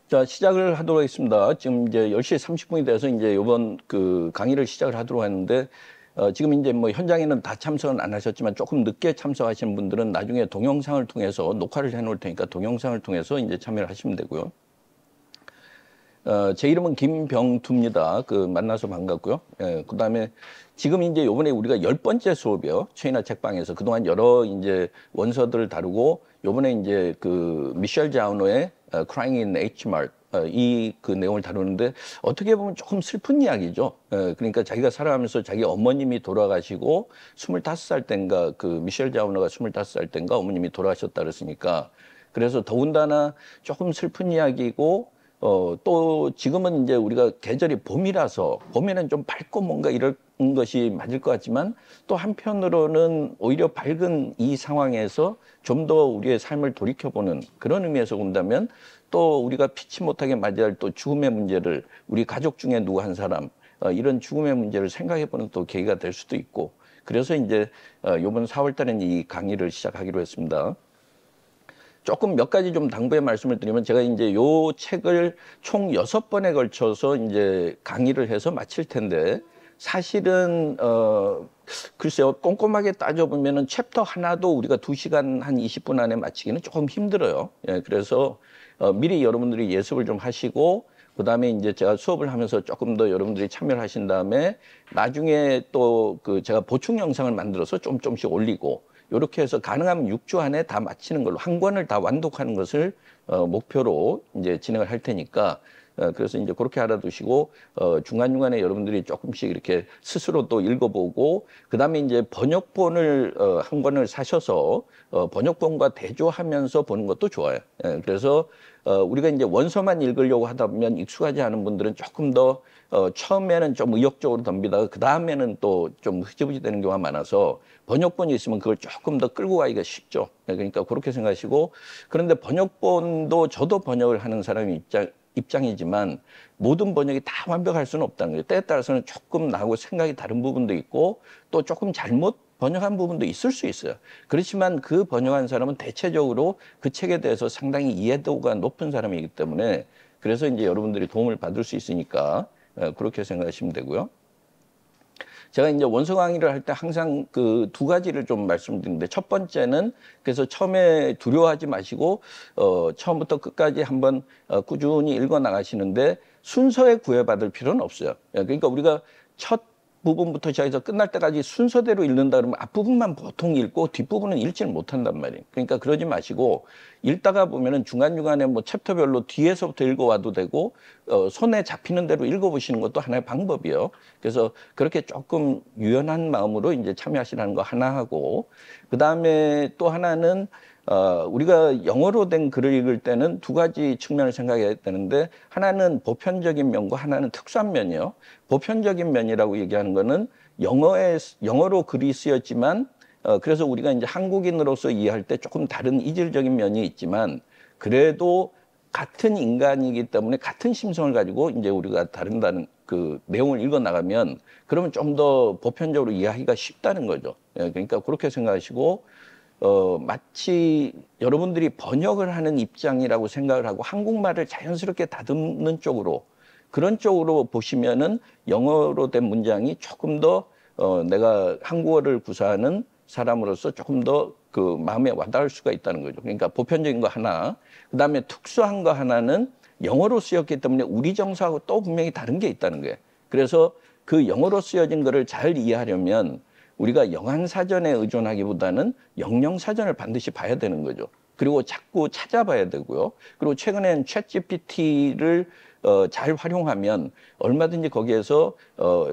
자, 시작을 하도록 하겠습니다. 지금 이제 10시 30분이 돼서 이제 이번 그 강의를 시작을 하도록 하는데, 지금 이제 뭐 현장에는 다 참석은 안 하셨지만 조금 늦게 참석하시는 분들은 나중에 동영상을 통해서 녹화를 해 놓을 테니까 동영상을 통해서 이제 참여를 하시면 되고요. 제 이름은 김병두입니다. 만나서 반갑고요. 예, 그 다음에 지금 이제 요번에 우리가 10번째 수업이요. 최인아 책방에서 그동안 여러 이제 원서들을 다루고 요번에 이제 미셸 자우노의 Crying in Hmart 이 내용을 다루는데 어떻게 보면 조금 슬픈 이야기죠. 그러니까 자기가 살아가면서 자기 어머님이 돌아가시고 25살 땐가 미셸 자우노가 25살 땐가 어머님이 돌아가셨다 그랬으니까 그래서 더군다나 조금 슬픈 이야기고 또 지금은 이제 우리가 계절이 봄이라서 봄에는 좀 밝고 뭔가 이런 것이 맞을 것 같지만 또 한편으로는 오히려 밝은 이 상황에서 좀 더 우리의 삶을 돌이켜보는 그런 의미에서 본다면 또 우리가 피치 못하게 맞이할 또 죽음의 문제를 우리 가족 중에 누구 한 사람 이런 죽음의 문제를 생각해보는 또 계기가 될 수도 있고 그래서 이제 이번 4월 달에는 이 강의를 시작하기로 했습니다. 조금 몇 가지 좀 당부의 말씀을 드리면 제가 이제 요 책을 총 6번에 걸쳐서 이제 강의를 해서 마칠 텐데 사실은 글쎄요 꼼꼼하게 따져보면은 챕터 하나도 우리가 2시간 한 20분 안에 마치기는 조금 힘들어요. 예, 그래서 미리 여러분들이 예습을 좀 하시고 그다음에 이제 제가 수업을 하면서 조금 더 여러분들이 참여를 하신 다음에 나중에 또 제가 보충 영상을 만들어서 조금씩 올리고 이렇게 해서 가능하면 6주 안에 다 마치는 걸로 한 권을 다 완독하는 것을 목표로 이제 진행을 할 테니까 그래서 이제 그렇게 알아두시고 중간중간에 여러분들이 조금씩 이렇게 스스로 또 읽어보고 그다음에 이제 번역본을 한 권을 사셔서 번역본과 대조하면서 보는 것도 좋아요. 예, 그래서 우리가 이제 원서만 읽으려고 하다 보면 익숙하지 않은 분들은 조금 더 처음에는 좀 의욕적으로 덤비다가 그 다음에는 또 좀 흐지부지 되는 경우가 많아서 번역본이 있으면 그걸 조금 더 끌고 가기가 쉽죠. 네, 그러니까 그렇게 생각하시고 그런데 번역본도 저도 번역을 하는 사람이 입장이지만 모든 번역이 다 완벽할 수는 없다는 거예요. 때에 따라서는 조금 나하고 생각이 다른 부분도 있고 또 조금 잘못 번역한 부분도 있을 수 있어요. 그렇지만 그 번역한 사람은 대체적으로 그 책에 대해서 상당히 이해도가 높은 사람이기 때문에 그래서 이제 여러분들이 도움을 받을 수 있으니까 그렇게 생각하시면 되고요. 제가 이제 원서 강의를 할 때 항상 2가지를 좀 말씀드리는데 첫 번째는 그래서 처음에 두려워하지 마시고 처음부터 끝까지 한번 꾸준히 읽어 나가시는데 순서에 구애받을 필요는 없어요. 그러니까 우리가 첫 부분부터 시작해서 끝날 때까지 순서대로 읽는다 그러면 앞부분만 보통 읽고 뒷부분은 읽지를 못한단 말이에요. 그러니까 그러지 마시고 읽다가 보면은 중간중간에 뭐 챕터별로 뒤에서부터 읽어와도 되고 손에 잡히는 대로 읽어보시는 것도 하나의 방법이에요. 그래서 그렇게 조금 유연한 마음으로 이제 참여하시라는 거 하나 하고 그다음에 또 하나는 우리가 영어로 된 글을 읽을 때는 2가지 측면을 생각해야 되는데 하나는 보편적인 면과 하나는 특수한 면이요. 보편적인 면이라고 얘기하는 거는 영어로 글이 쓰였지만 그래서 우리가 이제 한국인으로서 이해할 때 조금 다른 이질적인 면이 있지만 그래도 같은 인간이기 때문에 같은 심성을 가지고 이제 우리가 다룬다는 내용을 읽어 나가면 그러면 좀 더 보편적으로 이해하기가 쉽다는 거죠. 그러니까 그렇게 생각하시고 마치 여러분들이 번역을 하는 입장이라고 생각을 하고 한국말을 자연스럽게 다듬는 쪽으로 그런 쪽으로 보시면은 영어로 된 문장이 조금 더 내가 한국어를 구사하는 사람으로서 조금 더 마음에 와닿을 수가 있다는 거죠. 그러니까 보편적인 거 하나, 그다음에 특수한 거 하나는 영어로 쓰였기 때문에 우리 정서하고 또 분명히 다른 게 있다는 거예요. 그래서 그 영어로 쓰여진 거를 잘 이해하려면 우리가 영한사전에 의존하기보다는 영영사전을 반드시 봐야 되는 거죠. 그리고 자꾸 찾아봐야 되고요. 그리고 최근엔 챗GPT를 잘 활용하면 얼마든지 거기에서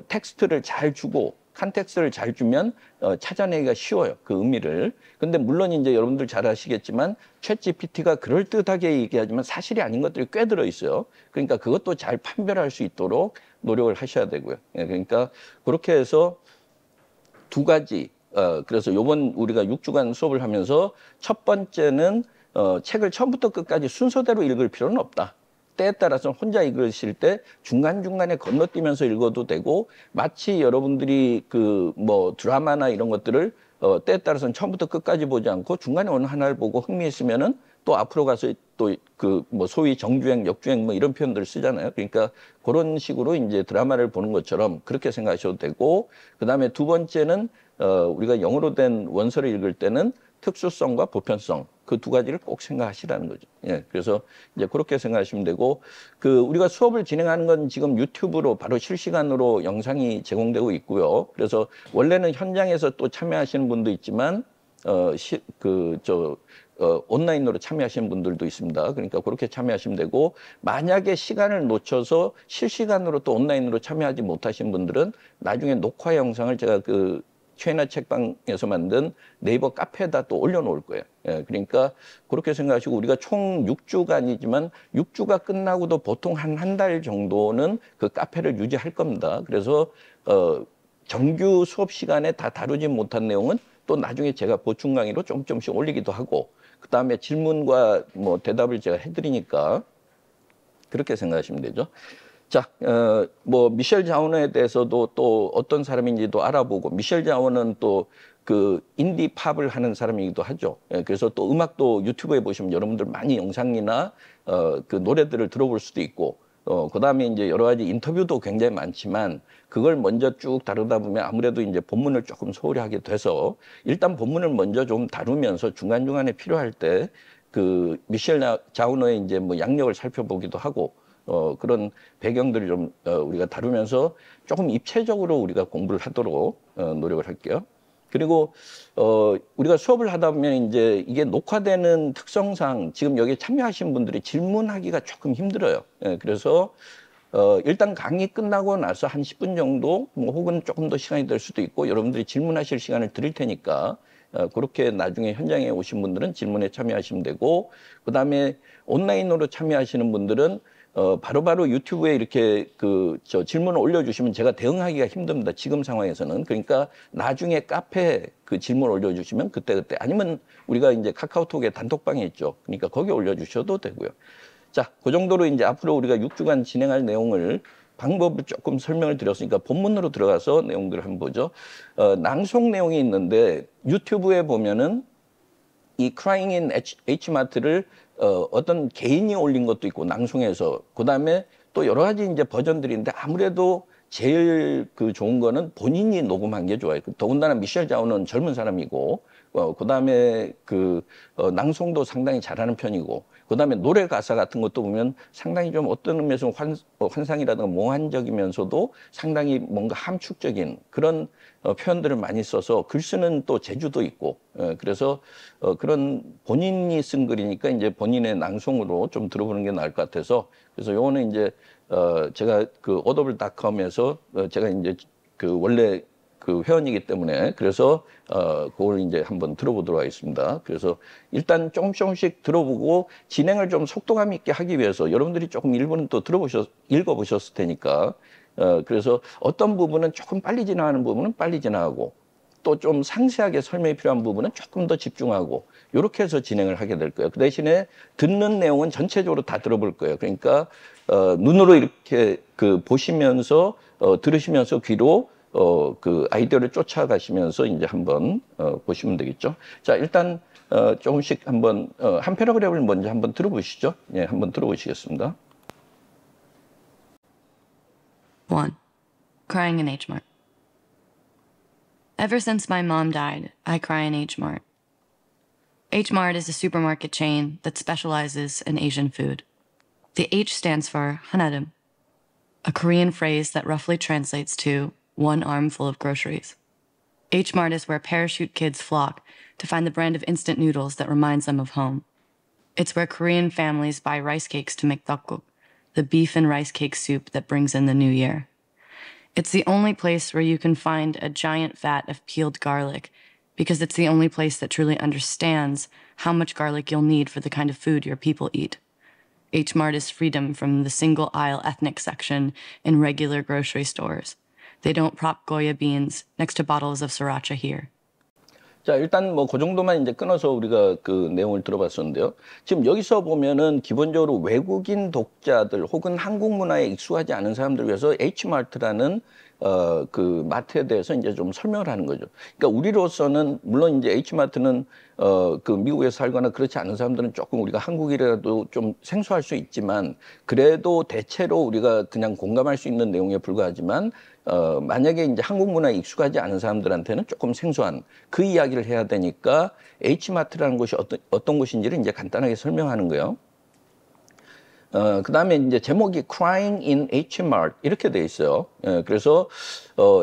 텍스트를 잘 주고 컨텍스트를 잘 주면 찾아내기가 쉬워요. 그 의미를. 근데 물론 이제 여러분들 잘 아시겠지만 챗GPT가 그럴듯하게 얘기하지만 사실이 아닌 것들이 꽤 들어 있어요. 그러니까 그것도 잘 판별할 수 있도록 노력을 하셔야 되고요. 그러니까 그렇게 해서 2가지. 그래서 요번 우리가 6주간 수업을 하면서 첫 번째는 책을 처음부터 끝까지 순서대로 읽을 필요는 없다. 때에 따라서 혼자 읽으실 때 중간중간에 건너뛰면서 읽어도 되고, 마치 여러분들이 그 뭐 드라마나 이런 것들을 때에 따라서는 처음부터 끝까지 보지 않고 중간에 어느 하나를 보고 흥미있으면은 또 앞으로 가서 또 그 뭐 소위 정주행, 역주행 뭐 이런 표현들을 쓰잖아요. 그러니까 그런 식으로 이제 드라마를 보는 것처럼 그렇게 생각하셔도 되고, 그다음에 두 번째는 우리가 영어로 된 원서를 읽을 때는 특수성과 보편성 그 두 가지를 꼭 생각하시라는 거죠. 예, 그래서 이제 그렇게 생각하시면 되고, 그 우리가 수업을 진행하는 건 지금 유튜브로 바로 실시간으로 영상이 제공되고 있고요. 그래서 원래는 현장에서 또 참여하시는 분도 있지만 온라인으로 참여하시는 분들도 있습니다. 그러니까 그렇게 참여하시면 되고, 만약에 시간을 놓쳐서 실시간으로 또 온라인으로 참여하지 못하신 분들은 나중에 녹화 영상을 제가 그 최인아 책방에서 만든 네이버 카페에다 또 올려놓을 거예요. 예, 그러니까 그렇게 생각하시고, 우리가 총 6주간이지만 6주가 끝나고도 보통 한 달 정도는 그 카페를 유지할 겁니다. 그래서 정규 수업 시간에 다 다루지 못한 내용은 또 나중에 제가 보충 강의로 조금씩 올리기도 하고, 그 다음에 질문과 뭐 대답을 제가 해드리니까 그렇게 생각하시면 되죠. 자, 뭐 미셸 자원에 대해서도 또 어떤 사람인지도 알아보고, 미셸 자원은 또 그 인디 팝을 하는 사람이기도 하죠. 예, 그래서 또 음악도 유튜브에 보시면 여러분들 많이 영상이나 그 노래들을 들어볼 수도 있고, 그다음에 이제 여러 가지 인터뷰도 굉장히 많지만 그걸 먼저 쭉 다루다 보면 아무래도 이제 본문을 조금 소홀히 하게 돼서, 일단 본문을 먼저 좀 다루면서 중간중간에 필요할 때 그 미셸 자우너의 이제 뭐 양력을 살펴보기도 하고, 그런 배경들을 좀 우리가 다루면서 조금 입체적으로 우리가 공부를 하도록 노력을 할게요. 그리고 우리가 수업을 하다 보면 이제 이게 녹화되는 특성상 지금 여기 참여하신 분들이 질문하기가 조금 힘들어요. 예, 그래서 일단 강의 끝나고 나서 한 10분 정도, 뭐 혹은 조금 더 시간이 될 수도 있고, 여러분들이 질문하실 시간을 드릴 테니까 그렇게 나중에 현장에 오신 분들은 질문에 참여하시면 되고, 그다음에 온라인으로 참여하시는 분들은 바로바로 유튜브에 이렇게 질문을 올려주시면 제가 대응하기가 힘듭니다. 지금 상황에서는. 그러니까 나중에 카페에 그 질문 올려주시면 그때그때, 아니면 우리가 이제 카카오톡에 단톡방에 있죠. 그러니까 거기 올려주셔도 되고요. 자, 그 정도로 이제 앞으로 우리가 6주간 진행할 내용을 방법을 조금 설명을 드렸으니까 본문으로 들어가서 내용들을 한번 보죠. 낭송 내용이 있는데, 유튜브에 보면은 이 Crying in Hmart를 어떤 개인이 올린 것도 있고, 낭송해서. 그 다음에 또 여러 가지 이제 버전들인데, 아무래도 제일 그 좋은 거는 본인이 녹음한 게 좋아요. 더군다나 미셸 자우는 젊은 사람이고, 그 다음에 낭송도 상당히 잘하는 편이고, 그 다음에 노래 가사 같은 것도 보면 상당히 좀 어떤 의미에서 환상이라든가 몽환적이면서도 상당히 뭔가 함축적인 그런 표현들을 많이 써서 글 쓰는 또 재주도 있고, 그래서 그런 본인이 쓴 글이니까 이제 본인의 낭송으로 좀 들어보는 게 나을 것 같아서, 그래서 요거는 이제 제가 그 audible.com에서 제가 이제 그 원래 그 회원이기 때문에, 그래서 그걸 이제 한번 들어보도록 하겠습니다. 그래서 일단 조금씩 들어보고 진행을 좀 속도감 있게 하기 위해서 여러분들이 조금 일부는 또 읽어보셨을 테니까, 그래서 어떤 부분은 조금 빨리 지나가는 부분은 빨리 지나가고, 또 좀 상세하게 설명이 필요한 부분은 조금 더 집중하고, 이렇게 해서 진행을 하게 될 거예요. 그 대신에 듣는 내용은 전체적으로 다 들어볼 거예요. 그러니까 눈으로 이렇게 보시면서 들으시면서 귀로 그 아이디어를 쫓아가시면서 이제 한번 보시면 되겠죠. 자, 일단 조금씩 한번 한 패러그래프를 먼저 한번 들어보시죠. 예, 한번 들어보시겠습니다. 1. Crying in H Mart. Ever since my mom died, I cry in H Mart. H Mart is a supermarket chain that specializes in Asian food. The H stands for Hanarim, a Korean phrase that roughly translates to one armful of groceries. H Mart is where parachute kids flock to find the brand of instant noodles that reminds them of home. It's where Korean families buy rice cakes to make tteokguk, the beef and rice cake soup that brings in the new year. It's the only place where you can find a giant vat of peeled garlic, because it's the only place that truly understands how much garlic you'll need for the kind of food your people eat. H Mart is freedom from the single aisle ethnic section in regular grocery stores. They don't prop Goya beans next to bottles of sriracha here. 자, 일단 뭐 그 정도만 이제 끊어서 우리가 그 내용을 들어봤었는데요. 지금 여기서 보면은 기본적으로 외국인 독자들 혹은 한국 문화에 익숙하지 않은 사람들을 위해서 H마트라는 그 마트에 대해서 이제 좀 설명을 하는 거죠. 그러니까 우리로서는 물론 이제 H마트는 그 미국에서 살거나 그렇지 않은 사람들은 조금 우리가 한국이라도 좀 생소할 수 있지만 그래도 대체로 우리가 그냥 공감할 수 있는 내용에 불과하지만 만약에 이제 한국 문화에 익숙하지 않은 사람들한테는 조금 생소한 그 이야기를 해야 되니까 H마트라는 곳이 어떤 곳인지를 이제 간단하게 설명하는 거예요. 그 다음에 이제 제목이 Crying in Hmart 이렇게 돼 있어요. 그래서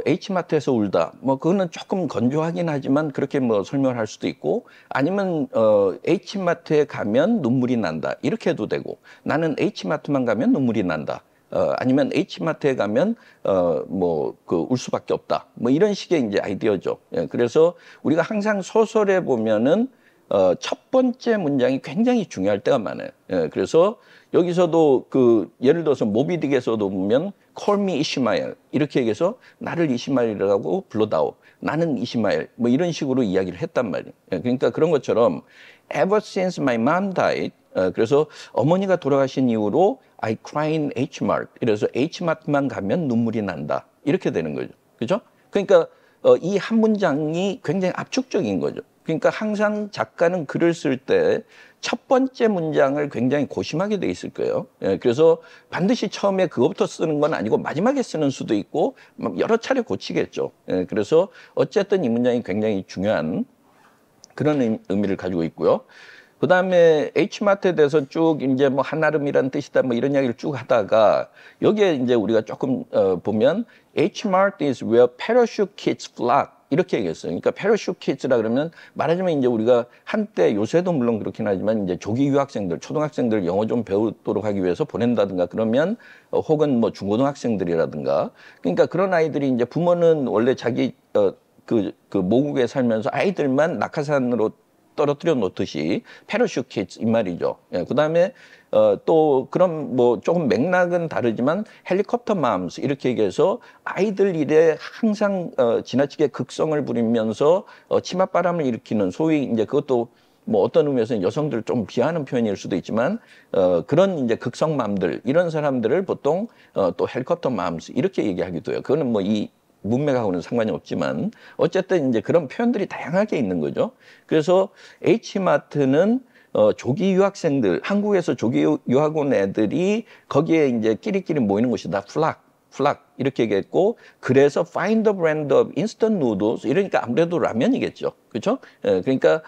H마트에서 울다. 뭐 그거는 조금 건조하긴 하지만 그렇게 뭐 설명을 할 수도 있고 아니면 H마트에 가면 눈물이 난다 이렇게 해도 되고 나는 H마트만 가면 눈물이 난다. 아니면 H마트에 가면 뭐 그 울 수밖에 없다. 뭐 이런 식의 이제 아이디어죠. 그래서 우리가 항상 소설에 보면은 첫 번째 문장이 굉장히 중요할 때가 많아요. 그래서 여기서도 그 예를 들어서 모비딕에서도 보면 Call me 이시마엘 이렇게 얘기해서 나를 이시마엘이라고 불러다오. 나는 이시마엘 뭐 이런 식으로 이야기를 했단 말이에요. 그러니까 그런 것처럼 Ever since my mom died 그래서 어머니가 돌아가신 이후로 I cry in Hmart. 이래서 H마트만 가면 눈물이 난다. 이렇게 되는 거죠. 그죠? 그러니까 이 한 문장이 굉장히 압축적인 거죠. 그러니까 항상 작가는 글을 쓸 때 첫 번째 문장을 굉장히 고심하게 돼 있을 거예요. 그래서 반드시 처음에 그것부터 쓰는 건 아니고 마지막에 쓰는 수도 있고 여러 차례 고치겠죠. 그래서 어쨌든 이 문장이 굉장히 중요한 그런 의미를 가지고 있고요. 그 다음에 H마트에 대해서 쭉 이제 뭐 한아름이란 뜻이다 뭐 이런 이야기를 쭉 하다가 여기에 이제 우리가 조금 보면 Hmart is where parachute kids flock 이렇게 얘기했어요. 그러니까 parachute kids라 그러면 말하자면 이제 우리가 한때 요새도 물론 그렇긴 하지만 이제 조기 유학생들, 초등학생들 영어 좀 배우도록 하기 위해서 보낸다든가 그러면 혹은 뭐 중고등학생들이라든가 그러니까 그런 아이들이 이제 부모는 원래 자기 그 모국에 살면서 아이들만 낙하산으로 떨어뜨려 놓듯이 패러슈트 키즈 이 말이죠. 그다음에 또 그런 뭐 조금 맥락은 다르지만 헬리콥터 맘스 이렇게 얘기해서 아이들 일에 항상 지나치게 극성을 부리면서 치맛바람을 일으키는 소위 이제 그것도 뭐 어떤 의미에서는 여성들을 좀 비하하는 표현일 수도 있지만 그런 이제 극성맘들 이런 사람들을 보통 또 헬리콥터 맘스 이렇게 얘기하기도 해요. 그거는 뭐 이 문맥하고는 상관이 없지만 어쨌든 이제 그런 표현들이 다양하게 있는 거죠. 그래서 H마트는 조기 유학생들, 한국에서 조기 유학 온 애들이 거기에 이제 끼리끼리 모이는 곳이다. 플락 이렇게 얘기했고 그래서 find the brand of instant noodles 이러니까 아무래도 라면이겠죠. 그렇죠? 그러니까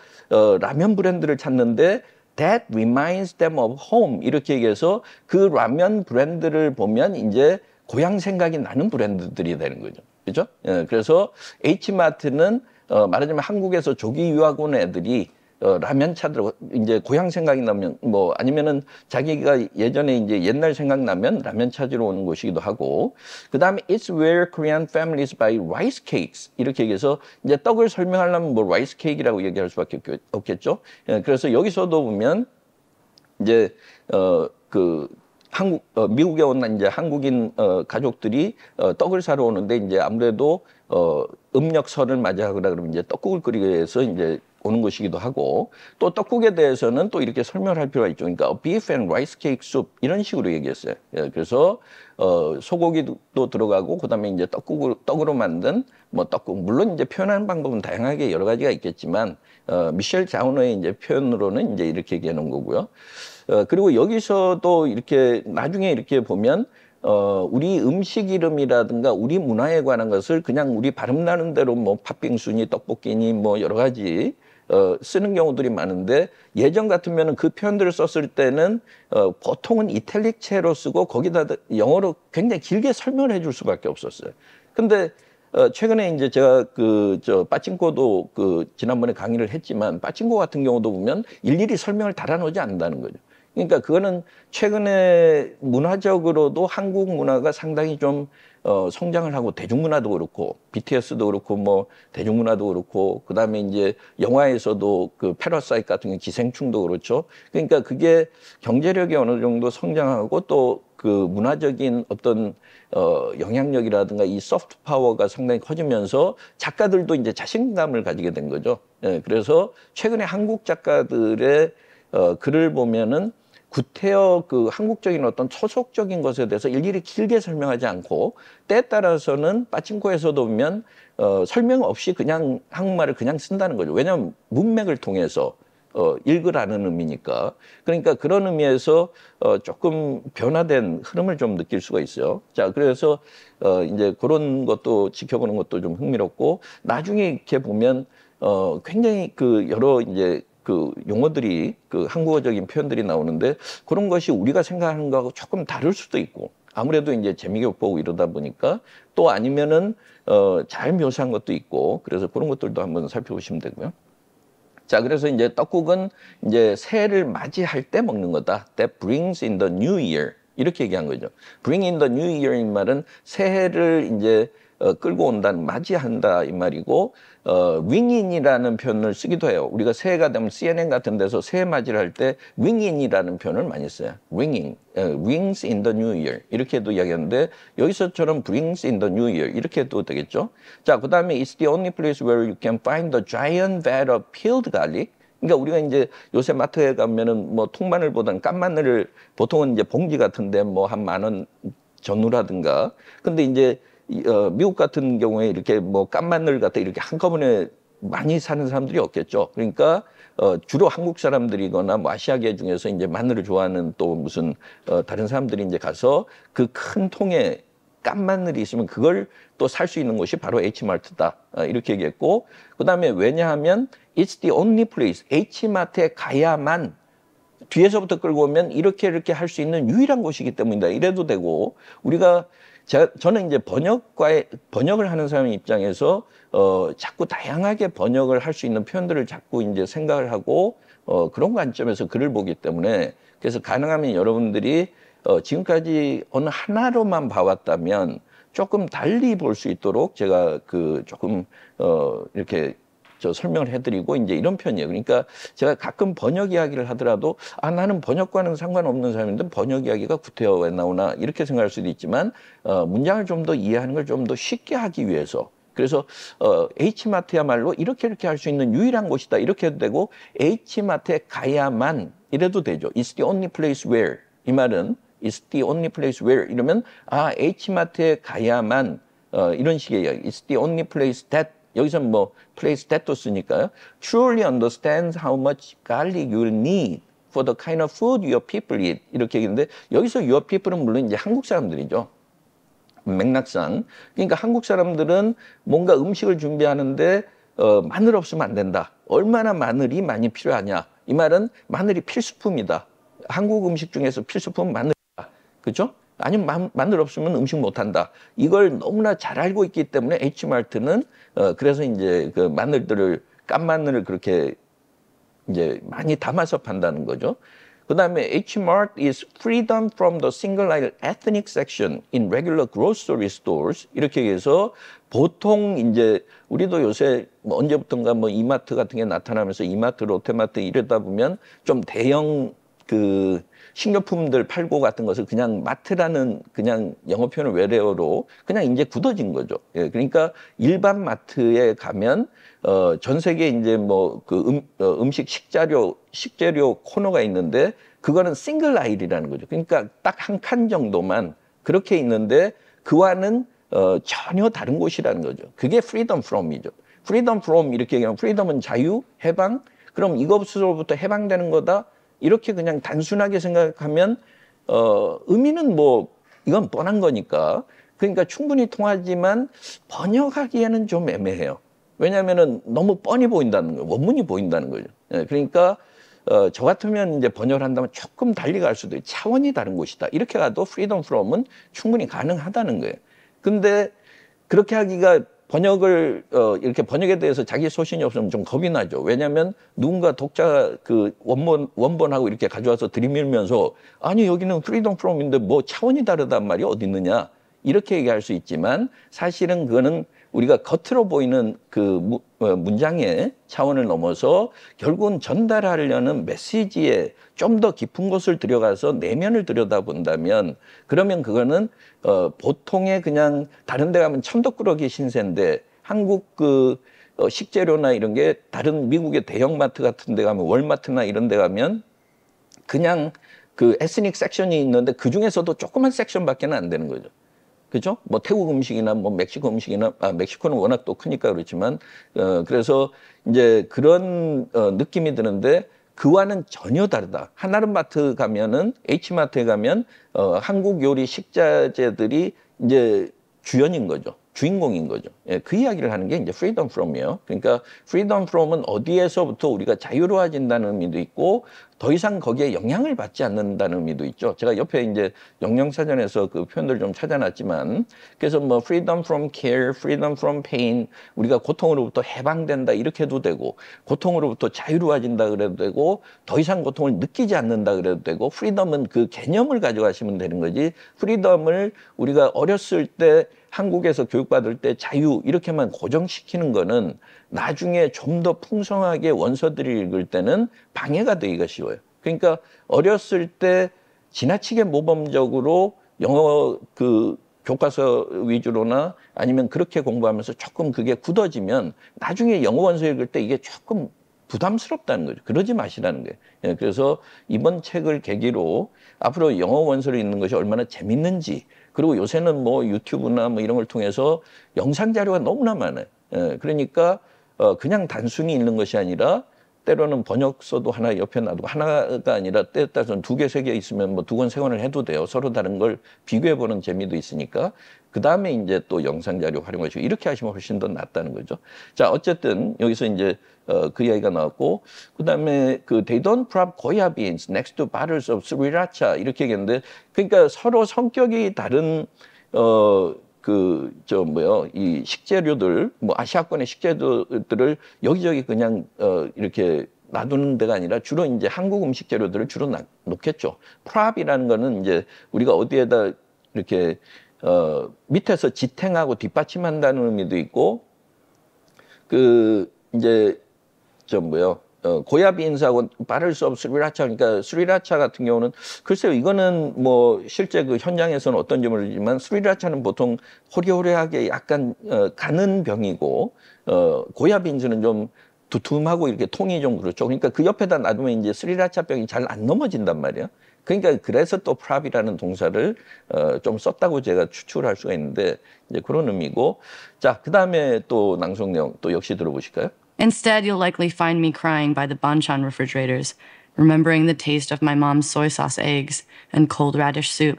라면 브랜드를 찾는데 that reminds them of home 이렇게 얘기해서 그 라면 브랜드를 보면 이제 고향 생각이 나는 브랜드들이 되는 거죠. 그죠? 그래서 H마트는 말하자면 한국에서 조기 유학 온 애들이 라면 찾으러 이제 고향 생각이 나면 뭐 아니면은 자기가 예전에 이제 옛날 생각나면 라면 찾으러 오는 곳이기도 하고 그다음에 it's where Korean families buy rice cakes 이렇게 얘기해서 이제 떡을 설명하려면 뭐 rice cake이라고 얘기할 수밖에 없겠죠. 그래서 여기서도 보면 이제 미국에 온 이제 한국인 가족들이 떡을 사러 오는데 이제 아무래도 음력설을 맞이하거나 그러면 이제 떡국을 끓이기 위해서 이제 오는 것이기도 하고 또 떡국에 대해서는 또 이렇게 설명을 할 필요가 있죠. 그러니까 beef and rice cake soup 이런 식으로 얘기했어요. 그래서 소고기도 들어가고 그다음에 이제 떡으로 만든 뭐 떡국 물론 이제 표현하는 방법은 다양하게 여러 가지가 있겠지만 미셸 자우너의 이제 표현으로는 이제 이렇게 얘기해 놓은 거고요. 그리고 여기서도 이렇게 나중에 이렇게 보면 우리 음식 이름이라든가 우리 문화에 관한 것을 그냥 우리 발음 나는 대로 뭐 팥빙수니 떡볶이니 뭐 여러 가지 쓰는 경우들이 많은데 예전 같으면은 그 표현들을 썼을 때는 보통은 이탈릭체로 쓰고 거기다 영어로 굉장히 길게 설명을 해줄 수밖에 없었어요. 근데 최근에 이제 제가 빠찡코도 지난번에 강의를 했지만 빠찡코 같은 경우도 보면 일일이 설명을 달아놓지 않는다는 거죠. 그러니까 그거는 최근에 문화적으로도 한국 문화가 상당히 좀 성장을 하고 대중문화도 그렇고 BTS도 그렇고 뭐 대중문화도 그렇고 그다음에 이제 영화에서도 그 패러사이트 같은 게 기생충도 그렇죠. 그러니까 그게 경제력이 어느 정도 성장하고 또 그 문화적인 어떤 영향력이라든가 이 소프트 파워가 상당히 커지면서 작가들도 이제 자신감을 가지게 된 거죠. 예, 그래서 최근에 한국 작가들의 글을 보면은 구태여 그 한국적인 어떤 토속적인 것에 대해서 일일이 길게 설명하지 않고 때에 따라서는 빠친코에서도 보면 설명 없이 그냥 한국말을 그냥 쓴다는 거죠. 왜냐하면 문맥을 통해서 읽으라는 의미니까. 그러니까 그런 의미에서 조금 변화된 흐름을 좀 느낄 수가 있어요. 자, 그래서 이제 그런 것도 지켜보는 것도 좀 흥미롭고 나중에 이렇게 보면 굉장히 그 여러 이제 그 용어들이 그 한국어적인 표현들이 나오는데 그런 것이 우리가 생각하는 거하고 조금 다를 수도 있고 아무래도 이제 재미있게 보고 이러다 보니까 또 아니면은 잘 묘사한 것도 있고 그래서 그런 것들도 한번 살펴보시면 되고요. 자, 그래서 이제 떡국은 이제 새해를 맞이할 때 먹는 거다. That brings in the new year. 이렇게 얘기한 거죠. Bring in the new year 이 말은 새해를 이제 끌고 온다는 맞이한다 이 말이고 윙인이라는 표현을 쓰기도 해요. 우리가 새해가 되면 CNN 같은 데서 새해 맞이를 할 때 윙인이라는 표현을 많이 써요. 윙인, wings in the new year 이렇게도 이야기하는데 여기서처럼 brings in the new year 이렇게 해도 되겠죠. 자, 그다음에 it's the only place where you can find the giant vat of peeled garlic. 그러니까 우리가 이제 요새 마트에 가면은 뭐 통마늘보다는 깐마늘을 보통은 이제 봉지 같은데 뭐 한 10,000원 전후라든가. 근데 이제 미국 같은 경우에 이렇게 뭐 깐마늘 같은 이렇게 한꺼번에 많이 사는 사람들이 없겠죠. 그러니까 주로 한국 사람들이거나 뭐 아시아계 중에서 이제 마늘을 좋아하는 또 무슨 다른 사람들이 이제 가서 그 큰 통에 깐마늘이 있으면 그걸 또 살 수 있는 곳이 바로 H마트다. 이렇게 얘기했고 그다음에 왜냐하면 it's the only place H마트에 가야만 뒤에서부터 끌고 오면 이렇게 할 수 있는 유일한 곳이기 때문이다. 이래도 되고 우리가 저는 이제 번역을 하는 사람 입장에서 자꾸 다양하게 번역을 할 수 있는 표현들을 자꾸 이제 생각을 하고 그런 관점에서 글을 보기 때문에 그래서 가능하면 여러분들이 지금까지 어느 하나로만 봐왔다면 조금 달리 볼 수 있도록 제가 그 조금 이렇게 설명을 해드리고 이제 이런 편이에요. 그러니까 제가 가끔 번역 이야기를 하더라도 나는 번역과는 상관없는 사람인데 번역 이야기가 구태여 왜 나오나 이렇게 생각할 수도 있지만 문장을 좀 더 이해하는 걸 좀 더 쉽게 하기 위해서 그래서 H마트야말로 이렇게 할 수 있는 유일한 곳이다 이렇게 해도 되고 H마트에 가야만 이래도 되죠. It's the only place where 이 말은 It's the only place where 이러면 H마트에 가야만 이런 식의 이야기. It's the only place that 여기서 뭐 place that도 쓰니까요. Truly understands how much garlic you need for the kind of food your people eat. 이렇게 얘기했는데 여기서 your people은 물론 이제 한국 사람들이죠. 맥락상. 그러니까 한국 사람들은 뭔가 음식을 준비하는데 마늘 없으면 안 된다. 얼마나 마늘이 많이 필요하냐. 이 말은 마늘이 필수품이다. 한국 음식 중에서 필수품은 마늘이다. 그죠? 아니면 마늘 없으면 음식 못한다. 이걸 너무나 잘 알고 있기 때문에 H마트는 그래서 이제 그 깐마늘을 그렇게 이제 많이 담아서 판다는 거죠. 그 다음에 H-Mart is freedom from the single aisle ethnic section in regular grocery stores. 이렇게 해서 보통 이제 우리도 요새 뭐 언제부턴가 뭐 이마트 같은 게 나타나면서 이마트, 롯데마트 이러다 보면 좀 대형 그 식료품들 팔고 같은 것을 그냥 마트라는 그냥 영어 표현을 외래어로 그냥 이제 굳어진 거죠. 예, 그러니까 일반 마트에 가면 전 세계 이제 뭐 그 음식 식재료 코너가 있는데 그거는 싱글 아일이라는 거죠. 그러니까 딱 한 칸 정도만 그렇게 있는데 그와는 전혀 다른 곳이라는 거죠. 그게 freedom from이죠. freedom from 이렇게 얘기하면 freedom은 자유, 해방. 그럼 이것으로부터 해방되는 거다. 이렇게 그냥 단순하게 생각하면 의미는 뭐 이건 뻔한 거니까 그러니까 충분히 통하지만 번역하기에는 좀 애매해요. 왜냐하면은 너무 뻔히 보인다는 거예요. 원문이 보인다는 거죠. 예, 그러니까 저 같으면 이제 번역을 한다면 조금 달리 갈 수도 있고 차원이 다른 곳이다. 이렇게 가도 freedom from은 충분히 가능하다는 거예요. 근데 그렇게 하기가 번역을 이렇게 번역에 대해서 자기 소신이 없으면 좀 겁이 나죠. 왜냐하면 누군가 독자 그 원본하고 이렇게 가져와서 들이밀면서 아니 여기는 프리덤 프롬인데 뭐 차원이 다르단 말이 어디 있느냐 이렇게 얘기할 수 있지만 사실은 그거는 우리가 겉으로 보이는 그 문장의 차원을 넘어서 결국은 전달하려는 메시지에 좀 더 깊은 곳을 들여가서 내면을 들여다본다면 그러면 그거는 보통의 그냥 다른 데 가면 천덕꾸러기 신세인데 한국 그 식재료나 이런 게 다른 미국의 대형마트 같은 데 가면 월마트나 이런 데 가면 그냥 그 에스닉 섹션이 있는데 그 중에서도 조그만 섹션밖에 안 되는 거죠. 그죠? 뭐 태국 음식이나 뭐 멕시코 음식이나 멕시코는 워낙 또 크니까 그렇지만 그래서 이제 그런 느낌이 드는데 그와는 전혀 다르다. 한아름마트 가면은 H마트에 가면 한국 요리 식자재들이 이제 주연인 거죠. 주인공인 거죠. 예, 그 이야기를 하는 게 이제 freedom from이에요. 그러니까 freedom from은 어디에서부터 우리가 자유로워진다는 의미도 있고 더 이상 거기에 영향을 받지 않는다는 의미도 있죠. 제가 옆에 이제 영영사전에서 그 표현들 좀 찾아놨지만 그래서 뭐 freedom from care, freedom from pain 우리가 고통으로부터 해방된다 이렇게 해도 되고 고통으로부터 자유로워진다 그래도 되고 더 이상 고통을 느끼지 않는다 그래도 되고 freedom은 그 개념을 가져가시면 되는 거지 freedom을 우리가 어렸을 때 한국에서 교육받을 때 자유 이렇게만 고정시키는 거는 나중에 좀 더 풍성하게 원서들을 읽을 때는 방해가 되기가 쉬워요. 그러니까 어렸을 때 지나치게 모범적으로 영어 그 교과서 위주로나 아니면 그렇게 공부하면서 조금 그게 굳어지면 나중에 영어 원서 읽을 때 이게 조금 부담스럽다는 거죠. 그러지 마시라는 거예요. 예, 그래서 이번 책을 계기로 앞으로 영어 원서를 읽는 것이 얼마나 재밌는지 그리고 요새는 뭐 유튜브나 뭐 이런 걸 통해서 영상 자료가 너무나 많아요. 예, 그러니까 그냥 단순히 읽는 것이 아니라 때로는 번역서도 하나 옆에 놔두고 하나가 아니라 때에 따라서는 두 개, 세 개 있으면 뭐 두 권, 세 권을 해도 돼요. 서로 다른 걸 비교해보는 재미도 있으니까. 그 다음에 이제 또 영상 자료 활용하시고 이렇게 하시면 훨씬 더 낫다는 거죠. 자, 어쨌든 여기서 이제 그 이야기가 나왔고 그 다음에 그 they don't prop goya beans next to bottles of sriracha 이렇게 얘기했는데 그러니까 서로 성격이 다른 이 식재료들, 뭐 아시아권의 식재료들을 여기저기 그냥, 이렇게 놔두는 데가 아니라 주로 이제 한국 음식 재료들을 주로 놓겠죠. 프랍이라는 거는 이제 우리가 어디에다 이렇게, 밑에서 지탱하고 뒷받침한다는 의미도 있고, 고야비인스하고 바를스 오브 스리라차, 그러니까 스리라차 같은 경우는 글쎄요, 이거는 뭐 실제 그 현장에서는 어떤지 모르지만 스리라차는 보통 호리호리하게 약간 가는 병이고 고야비인스는 좀 두툼하고 이렇게 통이 좀 그렇죠. 그러니까 그 옆에다 놔두면 이제 스리라차 병이 잘 안 넘어진단 말이에요. 그러니까 그래서 또 프랍이라는 동사를 좀 썼다고 제가 추측할 수가 있는데 이제 그런 의미고 자, 그다음에 또 낭송 내용 또 역시 들어보실까요? Instead, you'll likely find me crying by the banchan refrigerators, remembering the taste of my mom's soy sauce eggs and cold radish soup.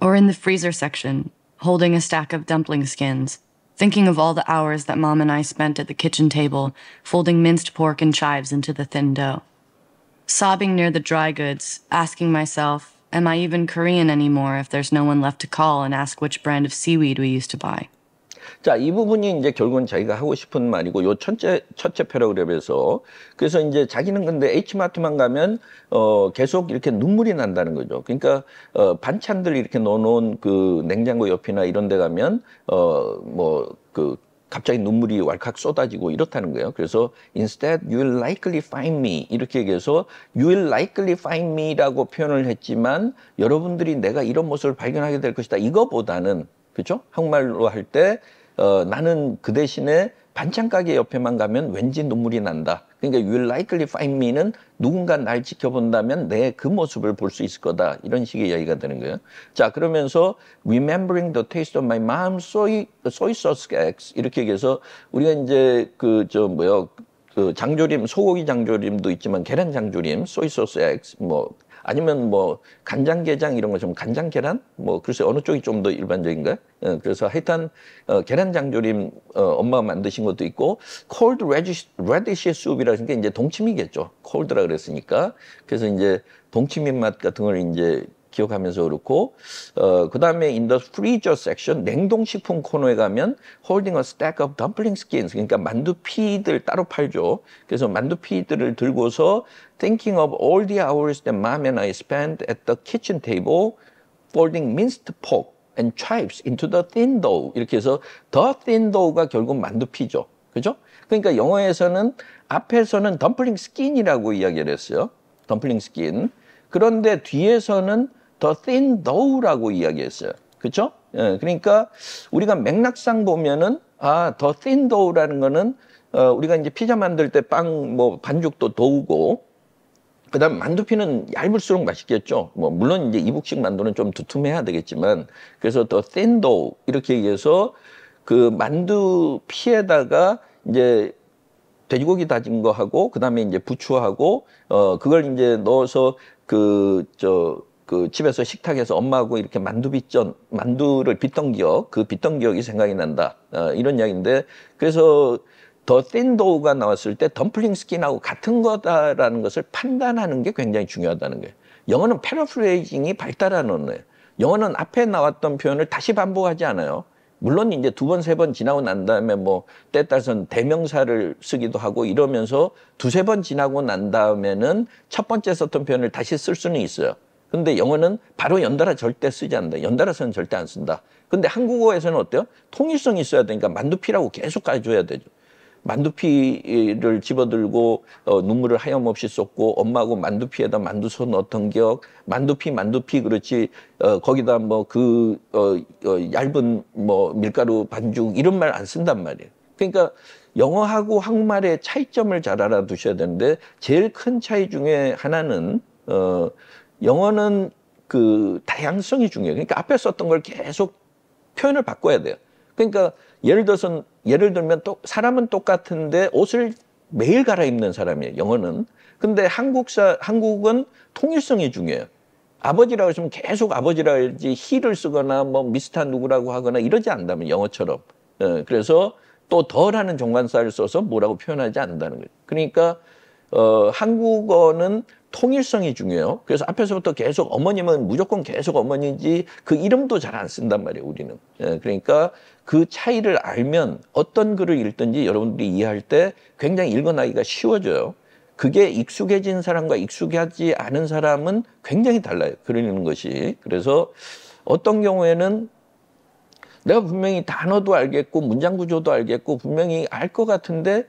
Or in the freezer section, holding a stack of dumpling skins, thinking of all the hours that Mom and I spent at the kitchen table, folding minced pork and chives into the thin dough. Sobbing near the dry goods, asking myself, am I even Korean anymore if there's no one left to call and ask which brand of seaweed we used to buy? 자, 이 부분이 이제 결국은 자기가 하고 싶은 말이고, 요 첫째 패러그랩에서. 그래서 이제 자기는 근데 H마트만 가면, 계속 이렇게 눈물이 난다는 거죠. 그러니까, 반찬들 이렇게 넣어놓은 그 냉장고 옆이나 이런 데 가면, 갑자기 눈물이 왈칵 쏟아지고 이렇다는 거예요. 그래서 instead you will likely find me 이렇게 얘기해서 you will likely find me라고 표현을 했지만 여러분들이 내가 이런 모습을 발견하게 될 것이다. 이거보다는 그렇죠? 한국말로 할 때 나는 그 대신에 반찬 가게 옆에만 가면 왠지 눈물이 난다. 그러니까 you will likely find me는 누군가 날 지켜본다면 내 그 모습을 볼 수 있을 거다. 이런 식의 이야기가 되는 거예요. 자, 그러면서 remembering the taste of my mom's soy sauce eggs 이렇게 얘기해서 우리가 이제 장조림, 소고기 장조림도 있지만 계란 장조림, soy sauce eggs 아니면 간장게장 이런 거 좀 간장 계란? 글쎄 어느 쪽이 좀 더 일반적인가요? 그래서 하여튼 계란 장조림 엄마가 만드신 것도 있고 cold radish soup이라는 게 이제 동치미겠죠. cold라 그랬으니까. 그래서 이제 동치미 맛 같은 걸 이제 기억하면서 그렇고, 그다음에 in the freezer section, 냉동식품 코너에 가면 holding a stack of dumpling skins, 그러니까 만두피들 따로 팔죠. 그래서 만두피들을 들고서 thinking of all the hours that mom and I spent at the kitchen table folding minced pork and chives into the thin dough. 이렇게 해서 the thin dough가 결국 만두피죠. 그죠? 그러니까 영어에서는 앞에서는 덤플링 스킨이라고 이야기를 했어요. 덤플링 스킨. 그런데 뒤에서는 the thin dough라고 이야기했어요. 그렇죠? 예, 그러니까 우리가 맥락상 보면은 the thin dough라는 거는 우리가 이제 피자 만들 때 빵 뭐 반죽도 도우고 그다음 만두피는 얇을수록 맛있겠죠. 뭐 물론 이제 이북식 만두는 좀 두툼해야 되겠지만 그래서 the thin dough 이렇게 얘기해서 그 만두피에다가 이제 돼지고기 다진 거 하고 그다음에 이제 부추하고 그걸 이제 넣어서 그 집에서 식탁에서 엄마하고 이렇게 만두를 빚던 기억, 그 빚던 기억이 생각이 난다. 이런 이야기인데 그래서 더 thin dough가 나왔을 때 덤플링 스킨하고 같은 거다라는 것을 판단하는 게 굉장히 중요하다는 거예요. 영어는 패러프레이징이 발달한 언어예요. 영어는 앞에 나왔던 표현을 다시 반복하지 않아요. 물론 이제 두 번, 세 번 지나고 난 다음에 뭐 때에 따라서는 대명사를 쓰기도 하고 이러면서 두세 번 지나고 난 다음에는 첫 번째 썼던 표현을 다시 쓸 수는 있어요. 근데 영어는 바로 연달아 절대 쓰지 않는다. 연달아서는 절대 안 쓴다. 근데 한국어에서는 어때요? 통일성이 있어야 되니까 만두피라고 계속 가져야 되죠. 만두피를 집어들고 눈물을 하염없이 쏟고 엄마하고 만두피에다 만두소 넣었던 기억, 만두피 그렇지 거기다 뭐 얇은 뭐 밀가루 반죽 이런 말 안 쓴단 말이에요. 그러니까 영어하고 한국말의 차이점을 잘 알아두셔야 되는데 제일 큰 차이 중에 하나는 영어는 그 다양성이 중요해요. 그러니까 앞에 썼던 걸 계속 표현을 바꿔야 돼요. 그러니까 예를 들면 또 사람은 똑같은데 옷을 매일 갈아입는 사람이에요. 영어는. 근데 한국은 통일성이 중요해요. 아버지라고 했으면 계속 아버지라 해야지 he를 쓰거나 뭐 미스터 누구라고 하거나 이러지 않는다면 영어처럼. 그래서 또 더라는 정관사를 써서 뭐라고 표현하지 않는다는 거예요. 그러니까 한국어는 통일성이 중요해요. 그래서 앞에서부터 계속 어머님은 무조건 계속 어머니지 그 이름도 잘 안 쓴단 말이에요, 우리는. 그러니까 그 차이를 알면 어떤 글을 읽든지 여러분들이 이해할 때 굉장히 읽어나기가 쉬워져요. 그게 익숙해진 사람과 익숙하지 않은 사람은 굉장히 달라요. 그리는 것이. 그래서 어떤 경우에는 내가 분명히 단어도 알겠고 문장 구조도 알겠고 분명히 알 것 같은데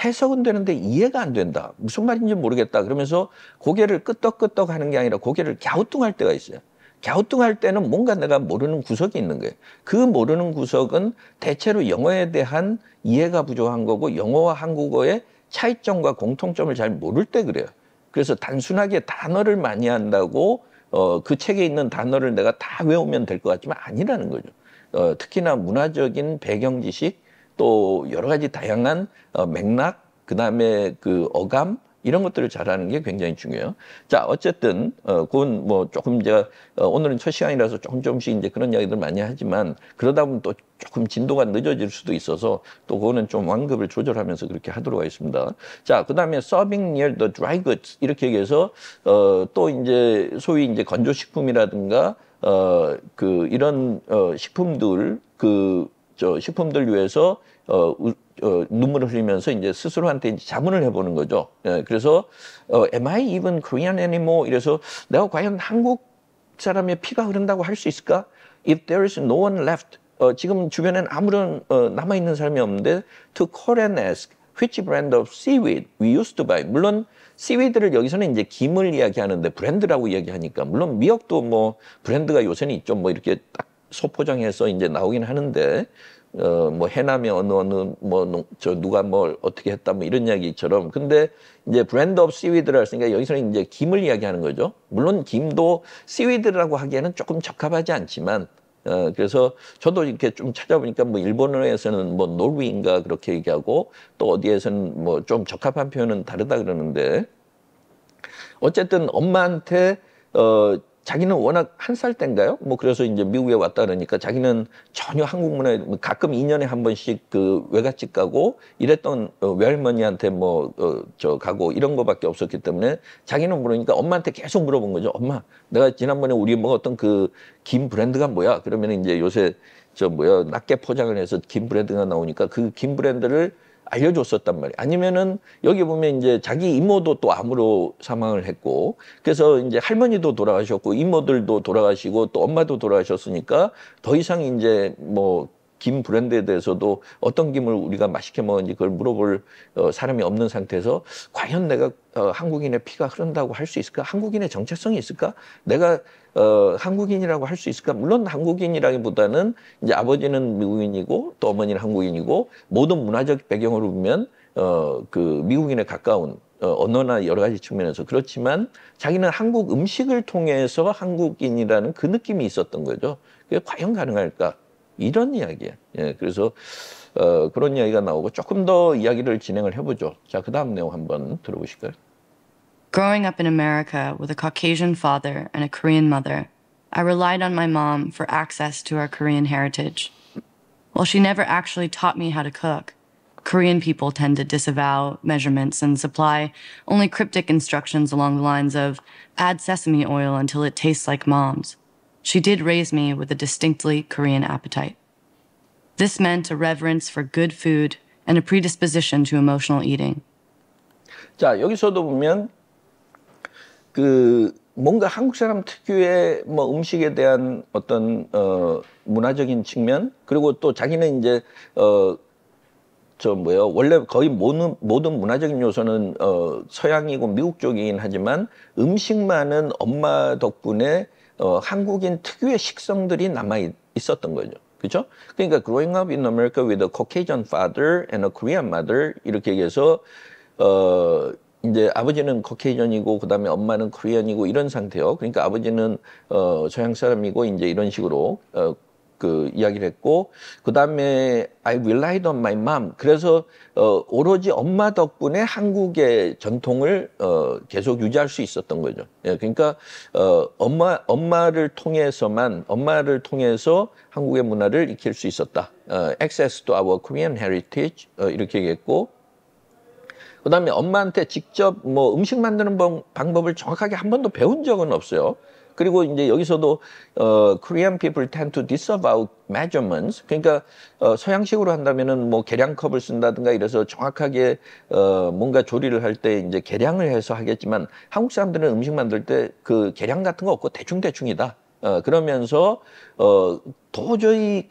해석은 되는데 이해가 안 된다. 무슨 말인지 모르겠다. 그러면서 고개를 끄덕끄덕 하는 게 아니라 고개를 갸우뚱할 때가 있어요. 갸우뚱할 때는 뭔가 내가 모르는 구석이 있는 거예요. 그 모르는 구석은 대체로 영어에 대한 이해가 부족한 거고 영어와 한국어의 차이점과 공통점을 잘 모를 때 그래요. 그래서 단순하게 단어를 많이 한다고 그 책에 있는 단어를 내가 다 외우면 될 것 같지만 아니라는 거죠. 특히나 문화적인 배경 지식 또 여러 가지 다양한 맥락, 그다음에 그 어감 이런 것들을 잘하는 게 굉장히 중요해요. 자, 어쨌든 그건 뭐 조금 제가 오늘은 첫 시간이라서 조금씩 이제 그런 이야기들 많이 하지만 그러다 보면 또 조금 진도가 늦어질 수도 있어서 또 그거는 좀 완급을 조절하면서 그렇게 하도록 하겠습니다. 자, 그다음에 serving near the dry goods 이렇게 얘기해서 또 이제 소위 이제 건조식품이라든가 그 이런 식품들 식품들 위해서 눈물을 흘리면서 이제 스스로한테 이제 자문을 해보는 거죠. 그래서 Am I even Korean anymore? 이래서 내가 과연 한국 사람의 피가 흐른다고 할 수 있을까? If there is no one left, 지금 주변엔 아무런 남아 있는 사람이 없는데 to call and ask which brand of seaweed we used to buy. 물론 seaweed를 여기서는 이제 김을 이야기하는데 브랜드라고 이야기하니까 물론 미역도 뭐 브랜드가 요새는 있죠. 뭐 이렇게 딱 소포장해서 이제 나오긴 하는데. 뭐 해남에 어느 누가 뭘 어떻게 했다 뭐 이런 이야기처럼 근데 이제 브랜드 오브 씨위드를 했으니까 여기서는 이제 김을 이야기하는 거죠. 물론 김도 씨위드라고 하기에는 조금 적합하지 않지만 그래서 저도 이렇게 좀 찾아보니까 뭐 일본어에서는 뭐 노르웨이인가 그렇게 얘기하고 또 어디에서는 뭐 좀 적합한 표현은 다르다 그러는데 어쨌든 엄마한테 자기는 워낙 한 살 때인가요? 뭐 그래서 이제 미국에 왔다 그러니까 자기는 전혀 한국 문화에 가끔 2년에 한 번씩 그 외갓집 가고 이랬던 외할머니한테 뭐 저 가고 이런 거밖에 없었기 때문에 자기는 모르니까 엄마한테 계속 물어본 거죠. 엄마, 내가 지난번에 우리 먹었던 그 김 브랜드가 뭐야? 그러면 이제 요새 저 뭐야 낱개 포장을 해서 김 브랜드가 나오니까 그 김 브랜드를 알려줬었단 말이에요. 아니면은 여기 보면 이제 자기 이모도 또 암으로 사망을 했고 그래서 이제 할머니도 돌아가셨고 이모들도 돌아가시고 또 엄마도 돌아가셨으니까 더 이상 이제 뭐 김 브랜드에 대해서도 어떤 김을 우리가 맛있게 먹었는지 그걸 물어볼 사람이 없는 상태에서 과연 내가 한국인의 피가 흐른다고 할 수 있을까? 한국인의 정체성이 있을까? 내가 한국인이라고 할 수 있을까? 물론 한국인이라기보다는 이제 아버지는 미국인이고 또 어머니는 한국인이고 모든 문화적 배경으로 보면 그 미국인에 가까운 언어나 여러 가지 측면에서 그렇지만 자기는 한국 음식을 통해서 한국인이라는 그 느낌이 있었던 거죠. 그게 과연 가능할까? 이런 이야기야. 예, 그래서 그런 이야기가 나오고 조금 더 이야기를 진행을 해보죠. 자, 그 다음 내용 한번 들어보실까요? Growing up in America with a Caucasian father and a Korean mother, I relied on my mom for access to our Korean heritage. While she never actually taught me how to cook, Korean people tend to disavow measurements and supply only cryptic instructions along the lines of add sesame oil until it tastes like mom's. She did raise me with a distinctly Korean appetite. This meant a reverence for good food and a predisposition to emotional eating. 자, 여기서도 보면 그 뭔가 한국 사람 특유의 뭐 음식에 대한 어떤 문화적인 측면 그리고 또 자기는 이제 저 뭐요 원래 거의 모든 문화적인 요소는 서양이고 미국 쪽이긴 하지만 음식만은 엄마 덕분에 한국인 특유의 식성들이 남아 있었던 거죠. 그렇죠? 그러니까 growing up in America with a Caucasian father and a Korean mother 이렇게 얘기해서 이제 아버지는 커케이전이고 그다음에 엄마는 코리안이고 이런 상태요. 그러니까 아버지는 서양 사람이고 이제 이런 식으로 그 이야기를 했고 그다음에 I relied on my mom. 그래서 오로지 엄마 덕분에 한국의 전통을 계속 유지할 수 있었던 거죠. 예, 그러니까 엄마를 통해서 한국의 문화를 익힐 수 있었다. Access to our Korean heritage 이렇게 얘기했고 그다음에 엄마한테 직접 뭐 음식 만드는 방법을 정확하게 한 번도 배운 적은 없어요. 그리고 이제 여기서도 Korean people tend to disavow measurements. 그러니까 서양식으로 한다면은 뭐 계량컵을 쓴다든가 이래서 정확하게 뭔가 조리를 할 때 이제 계량을 해서 하겠지만 한국 사람들은 음식 만들 때 그 계량 같은 거 없고 대충대충이다. 그러면서 도저히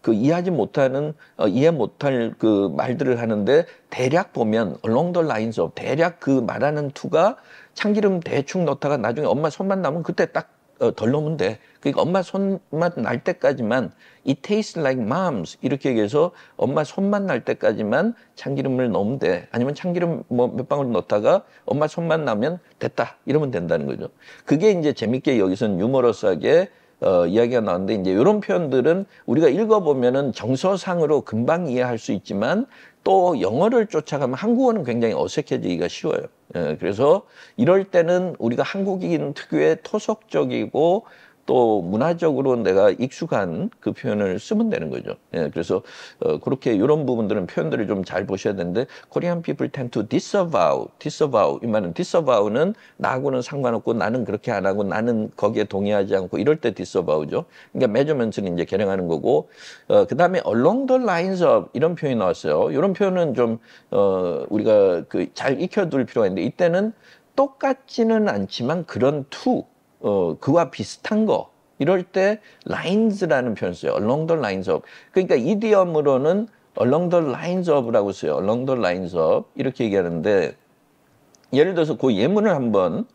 이해 못할 그 말들을 하는데 대략 보면 along the lines of 대략 그 말하는 투가 참기름 대충 넣다가 나중에 엄마 손만 나면 그때 딱 덜 넣으면 돼. 그러니까 엄마 손맛 날 때까지만 it tastes like mom's 이렇게 얘기해서 엄마 손맛 날 때까지만 참기름을 넣으면 돼. 아니면 참기름 뭐 몇 방울 넣다가 엄마 손맛 나면 됐다. 이러면 된다는 거죠. 그게 이제 재밌게 여기서는 유머러스하게 이야기가 나왔는데 이제 이런 표현들은 우리가 읽어보면은 정서상으로 금방 이해할 수 있지만 또 영어를 쫓아가면 한국어는 굉장히 어색해지기가 쉬워요. 예, 그래서 이럴 때는 우리가 한국인 특유의 토속적이고 또 문화적으로 내가 익숙한 그 표현을 쓰면 되는 거죠. 예, 그래서 그렇게 이런 부분들은 표현들을 좀 잘 보셔야 되는데 Korean people tend to disavow 이 말은 disavow는 나하고는 상관없고 나는 그렇게 안 하고 나는 거기에 동의하지 않고 이럴 때 disavow죠. 그러니까 measurement는 이제 계량하는 거고 그다음에 along the lines of 이런 표현이 나왔어요. 이런 표현은 좀 우리가 그 잘 익혀둘 필요가 있는데 이때는 똑같지는 않지만 그런 그와 비슷한 거 이럴 때 lines라는 표현을 써요. along the lines of. 그러니까 이디엄으로는 along the lines of라고 써요. along the lines of 이렇게 얘기하는데 예를 들어서 그 예문 한번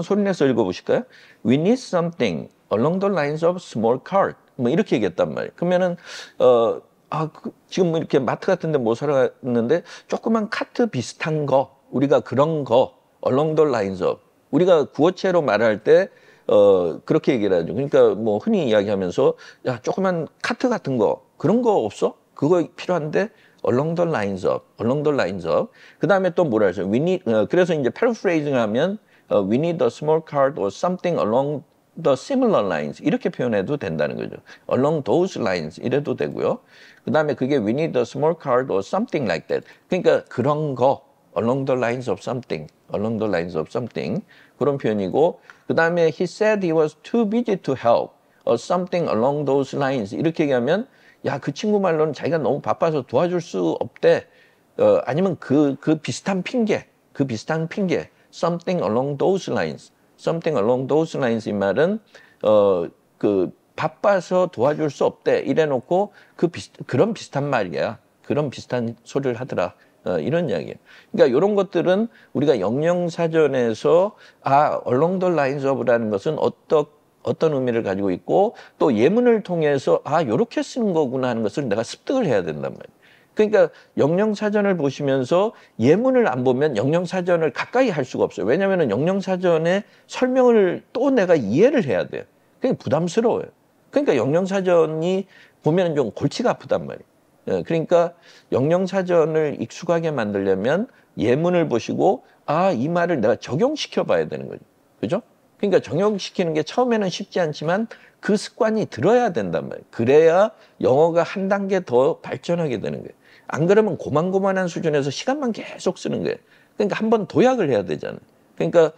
소리내서 읽어보실까요? We need something along the lines of small cart. 뭐 이렇게 얘기했단 말이에요. 그러면은 지금 이렇게 마트 같은데 뭐 사러 갔는데 조그만 카트 비슷한 거 우리가 그런 거 along the lines of. 우리가 구어체로 말할 때 그렇게 얘기를 하죠. 그러니까 뭐 흔히 이야기하면서 야 조그만 카트 같은 거 그런 거 없어? 그거 필요한데 along the lines of. 그 다음에 또 뭐라 했어요? We need 그래서 이제 paraphrasing 하면 we need a small cart or something along the similar lines 이렇게 표현해도 된다는 거죠. along those lines 이래도 되고요. 그 다음에 그게 we need a small cart or something like that. 그러니까 그런 거 along the lines of something, along the lines of something 그런 표현이고 그 다음에 he said he was too busy to help or something along those lines 이렇게 얘기하면 야, 그 친구 말로는 자기가 너무 바빠서 도와줄 수 없대. 아니면 그 비슷한 핑계, something along those lines, something along those lines 이 말은 그 바빠서 도와줄 수 없대. 이래놓고 그런 비슷한 말이야. 그런 비슷한 소리를 하더라. 이런 이야기예요. 그러니까 이런 것들은 우리가 영영사전에서 along the lines of라는 것은 어떤 의미를 가지고 있고 또 예문을 통해서 요렇게 쓰는 거구나 하는 것을 내가 습득을 해야 된단 말이에요. 그러니까 영영사전을 보시면서 예문을 안 보면 영영사전을 가까이 할 수가 없어요. 왜냐하면 영영사전의 설명을 또 내가 이해를 해야 돼요. 그게 부담스러워요. 그러니까 영영사전이 보면 좀 골치가 아프단 말이에요. 그러니까 영영사전을 익숙하게 만들려면 예문을 보시고 이 말을 내가 적용시켜 봐야 되는 거죠. 그죠? 그러니까 적용시키는 게 처음에는 쉽지 않지만 그 습관이 들어야 된단 말이에요. 그래야 영어가 한 단계 더 발전하게 되는 거예요. 안 그러면 고만고만한 수준에서 시간만 계속 쓰는 거예요. 그러니까 한번 도약을 해야 되잖아요. 그러니까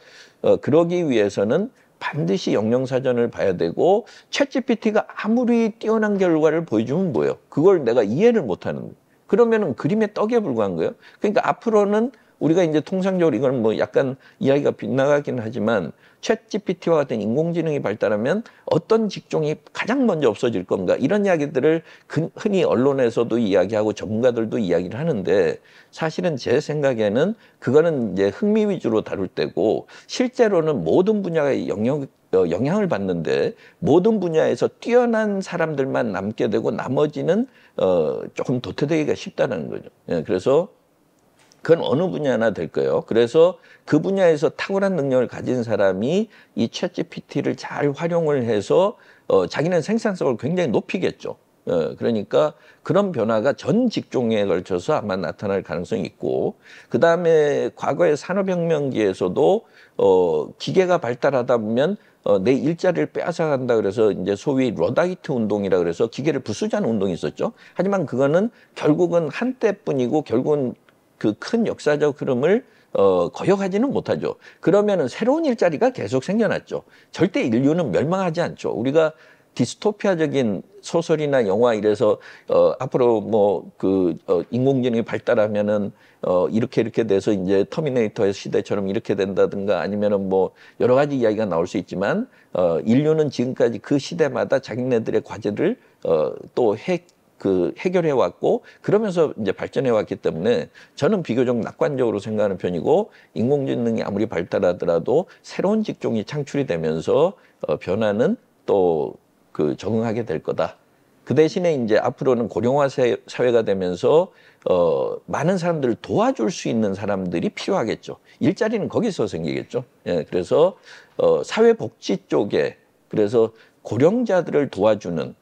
그러기 위해서는 반드시 영영사전을 봐야 되고 챗GPT가 아무리 뛰어난 결과를 보여주면 뭐예요? 그걸 내가 이해를 못하는 거예요. 그러면은 그림의 떡에 불과한 거예요. 그러니까 앞으로는 우리가 이제 통상적으로 이건 뭐 약간 이야기가 빗나가긴 하지만 챗GPT와 같은 인공지능이 발달하면 어떤 직종이 가장 먼저 없어질 건가 이런 이야기들을 흔히 언론에서도 이야기하고 전문가들도 이야기를 하는데 사실은 제 생각에는 그거는 이제 흥미 위주로 다룰 때고 실제로는 모든 분야에 영향을 받는데 모든 분야에서 뛰어난 사람들만 남게 되고 나머지는 조금 도태되기가 쉽다는 거죠. 그래서 그건 어느 분야나 될 거예요. 그래서 그 분야에서 탁월한 능력을 가진 사람이 이 챗GPT를 잘 활용을 해서 자기는 생산성을 굉장히 높이겠죠. 그러니까 그런 변화가 전 직종에 걸쳐서 아마 나타날 가능성이 있고 그 다음에 과거의 산업혁명기에서도 기계가 발달하다 보면 내 일자리를 빼앗아간다 그래서 이제 소위 러다이트 운동이라 그래서 기계를 부수자는 운동이 있었죠. 하지만 그거는 결국은 한때뿐이고 결국은 그 큰 역사적 흐름을 거역하지는 못하죠. 그러면은 새로운 일자리가 계속 생겨났죠. 절대 인류는 멸망하지 않죠. 우리가 디스토피아적인 소설이나 영화 이래서 앞으로 뭐 인공지능이 발달하면은 이렇게 돼서 이제 터미네이터의 시대처럼 이렇게 된다든가 아니면은 뭐 여러 가지 이야기가 나올 수 있지만 인류는 지금까지 그 시대마다 자기네들의 과제를 또 해결해 왔고 그러면서 이제 발전해 왔기 때문에 저는 비교적 낙관적으로 생각하는 편이고 인공지능이 아무리 발달하더라도 새로운 직종이 창출이 되면서 변화는 또 적응하게 될 거다. 그 대신에 이제 앞으로는 고령화 사회가 되면서 많은 사람들을 도와줄 수 있는 사람들이 필요하겠죠. 일자리는 거기서 생기겠죠. 그래서 사회복지 쪽에 그래서 고령자들을 도와주는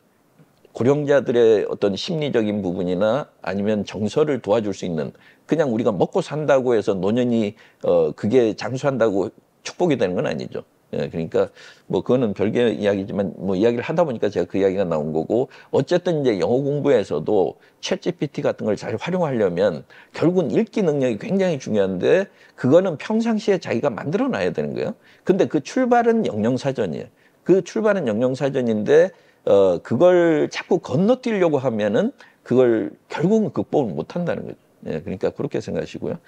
고령자들의 어떤 심리적인 부분이나 아니면 정서를 도와줄 수 있는 그냥 우리가 먹고 산다고 해서 노년이 그게 장수한다고 축복이 되는 건 아니죠. 그러니까 뭐 그거는 별개의 이야기지만 뭐 이야기를 하다 보니까 제가 그 이야기가 나온 거고 어쨌든 이제 영어 공부에서도 챗GPT 같은 걸 잘 활용하려면 결국은 읽기 능력이 굉장히 중요한데 그거는 평상시에 자기가 만들어 놔야 되는 거예요. 근데 그 출발은 영영사전이에요. 그 출발은 영영사전인데 그걸 자꾸 건너뛰려고 하면은 그걸 결국은 극복을 못 한다는 거죠. 그러니까 그렇게 생각하시고요.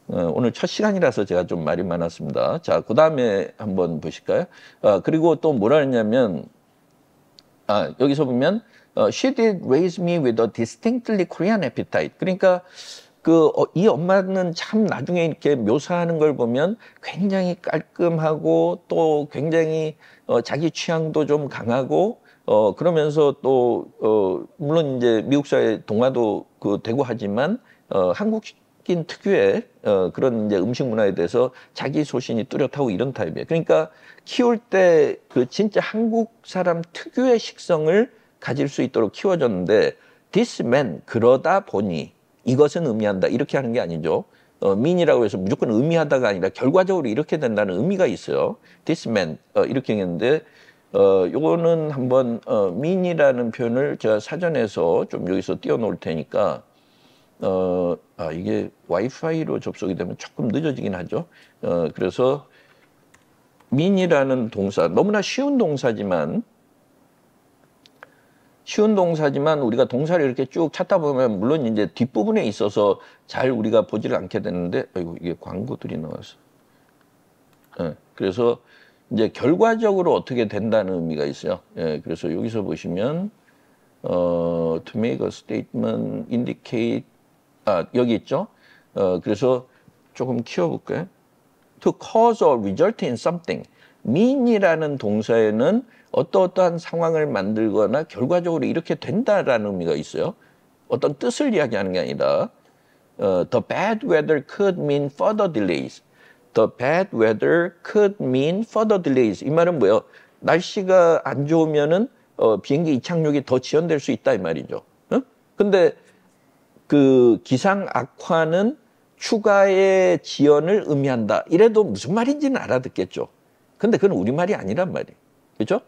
오늘 첫 시간이라서 제가 좀 말이 많았습니다. 자, 그 다음에 한번 보실까요? 그리고 또 뭐라 했냐면, 여기서 보면, she did raise me with a distinctly Korean appetite. 그러니까, 이 엄마는 참 나중에 이렇게 묘사하는 걸 보면 굉장히 깔끔하고 또 굉장히 자기 취향도 좀 강하고 그러면서 또 물론 이제 미국 사회 동화도 되고 하지만 한국인 특유의 그런 이제 음식 문화에 대해서 자기 소신이 뚜렷하고 이런 타입이에요. 그러니까 키울 때 진짜 한국 사람 특유의 식성을 가질 수 있도록 키워줬는데 this man 그러다 보니 이것은 의미한다 이렇게 하는 게 아니죠. mean이라고 해서 무조건 의미하다가 아니라 결과적으로 이렇게 된다는 의미가 있어요. This meant 이렇게 했는데 요거는 한번 mean이라는 표현을 제가 사전에서 좀 여기서 띄워놓을 테니까 이게 와이파이로 접속이 되면 조금 늦어지긴 하죠. 그래서 mean이라는 동사 너무나 쉬운 동사지만 우리가 동사를 이렇게 쭉 찾다 보면 물론 이제 뒷부분에 있어서 잘 우리가 보지를 않게 되는데 아이고 이게 광고들이 나와서 그래서 이제 결과적으로 어떻게 된다는 의미가 있어요. 그래서 여기서 보시면 to make a statement indicate 여기 있죠. 그래서 조금 키워볼까요? To cause or result in something. mean이라는 동사에는 어떠한 상황을 만들거나 결과적으로 이렇게 된다라는 의미가 있어요. 어떤 뜻을 이야기하는 게 아니라 the bad weather could mean further delays. The bad weather could mean further delays. 이 말은 뭐예요? 날씨가 안 좋으면은 비행기 이착륙이 더 지연될 수 있다 이 말이죠. 근데 그 기상 악화는 추가의 지연을 의미한다. 이래도 무슨 말인지는 알아듣겠죠. 근데 그건 우리말이 아니란 말이에요. 그렇죠?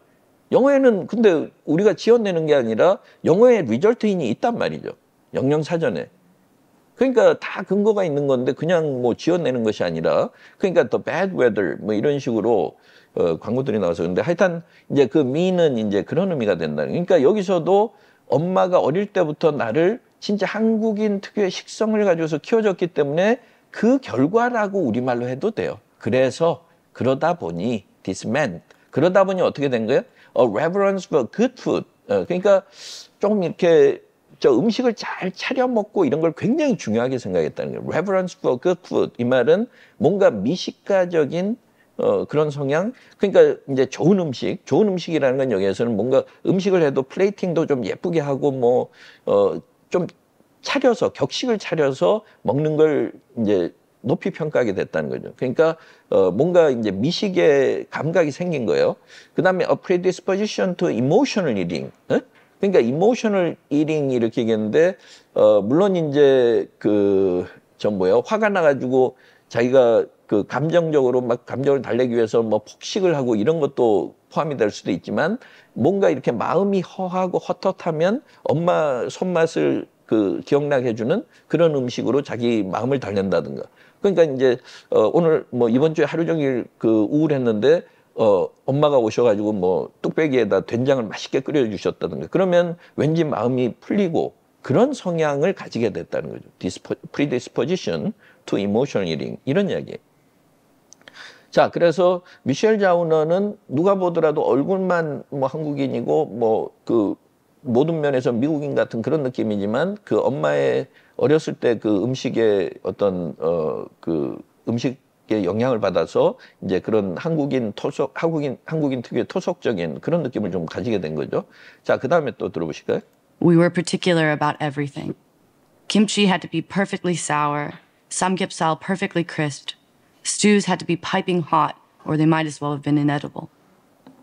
영어에는 근데 우리가 지어내는 게 아니라 영어에 리절트인이 있단 말이죠. 영영사전에. 그러니까 다 근거가 있는 건데 그냥 뭐 지어내는 것이 아니라 그러니까 the bad weather 뭐 이런 식으로 광고들이 나와서 근데 하여튼 이제 그 mean은 이제 그런 의미가 된다. 그러니까 여기서도 엄마가 어릴 때부터 나를 진짜 한국인 특유의 식성을 가지고서 키워줬기 때문에 그 결과라고 우리말로 해도 돼요. 그래서 그러다 보니 this meant 그러다 보니 어떻게 된 거예요? A reverence for good food. 그러니까 조금 이렇게 저 음식을 잘 차려 먹고 이런 걸 굉장히 중요하게 생각했다는 거예요. Reverence for good food. 이 말은 뭔가 미식가적인 그런 성향. 그러니까 이제 좋은 음식이라는 건 여기에서는 뭔가 음식을 해도 플레이팅도 좀 예쁘게 하고 뭐 좀 차려서 격식을 차려서 먹는 걸 이제 높이 평가하게 됐다는 거죠. 그러니까 뭔가 이제 미식의 감각이 생긴 거예요. 그다음에 a predisposition to emotional eating. 그러니까 emotional eating 이렇게 얘기했는데 물론 이제 화가 나가지고 자기가 그 감정적으로 막 감정을 달래기 위해서 뭐 폭식을 하고 이런 것도 포함이 될 수도 있지만 뭔가 이렇게 마음이 허하고 헛헛하면 엄마 손맛을 기억나게 해주는 그런 음식으로 자기 마음을 달랜다든가. 그러니까 이제 오늘 뭐 이번 주에 하루 종일 우울했는데 엄마가 오셔가지고 뭐 뚝배기에다 된장을 맛있게 끓여주셨다든가. 그러면 왠지 마음이 풀리고 그런 성향을 가지게 됐다는 거죠. predisposition to emotional eating 이런 이야기예요. 자, 그래서 미셸 자우너는 누가 보더라도 얼굴만 뭐 한국인이고 뭐 모든 면에서 미국인 같은 그런 느낌이지만 그 엄마의 어렸을 때 그 음식의 어떤 음식의 영향을 받아서 이제 그런 한국인 특유의 토속적인 그런 느낌을 좀 가지게 된 거죠. 자, 그다음에 또 들어보실까요? We were particular about everything. Kimchi had to be perfectly sour, samgyeopsal perfectly crisp. Stews had to be piping hot, or they might as well have been inedible.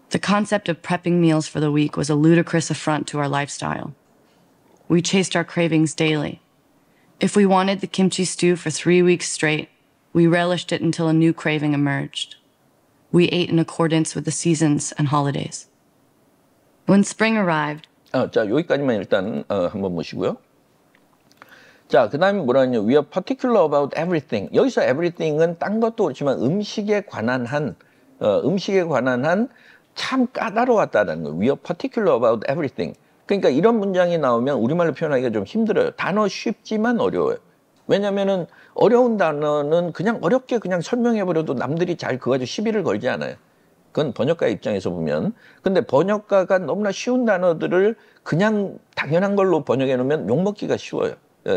The concept of prepping meals for the week was a ludicrous affront to our lifestyle. We chased our cravings daily. If we wanted the kimchi stew for 3 weeks straight, we relished it until a new craving emerged. We ate in accordance with the seasons and holidays. When spring arrived, 자, 여기까지만 일단 한번 보시고요. 자, 그 다음에 뭐라 하냐. We are particular about everything. 여기서 everything은 딴 것도 그렇지만 음식에 관한 한 참 까다로웠다는 거예요. We are particular about everything. 그러니까 이런 문장이 나오면 우리말로 표현하기가 좀 힘들어요. 단어 쉽지만 어려워요. 왜냐면은 어려운 단어는 그냥 어렵게 그냥 설명해버려도 남들이 잘 그거 가지고 시비를 걸지 않아요. 그건 번역가 입장에서 보면. 근데 번역가가 너무나 쉬운 단어들을 그냥 당연한 걸로 번역해 놓으면 욕먹기가 쉬워요.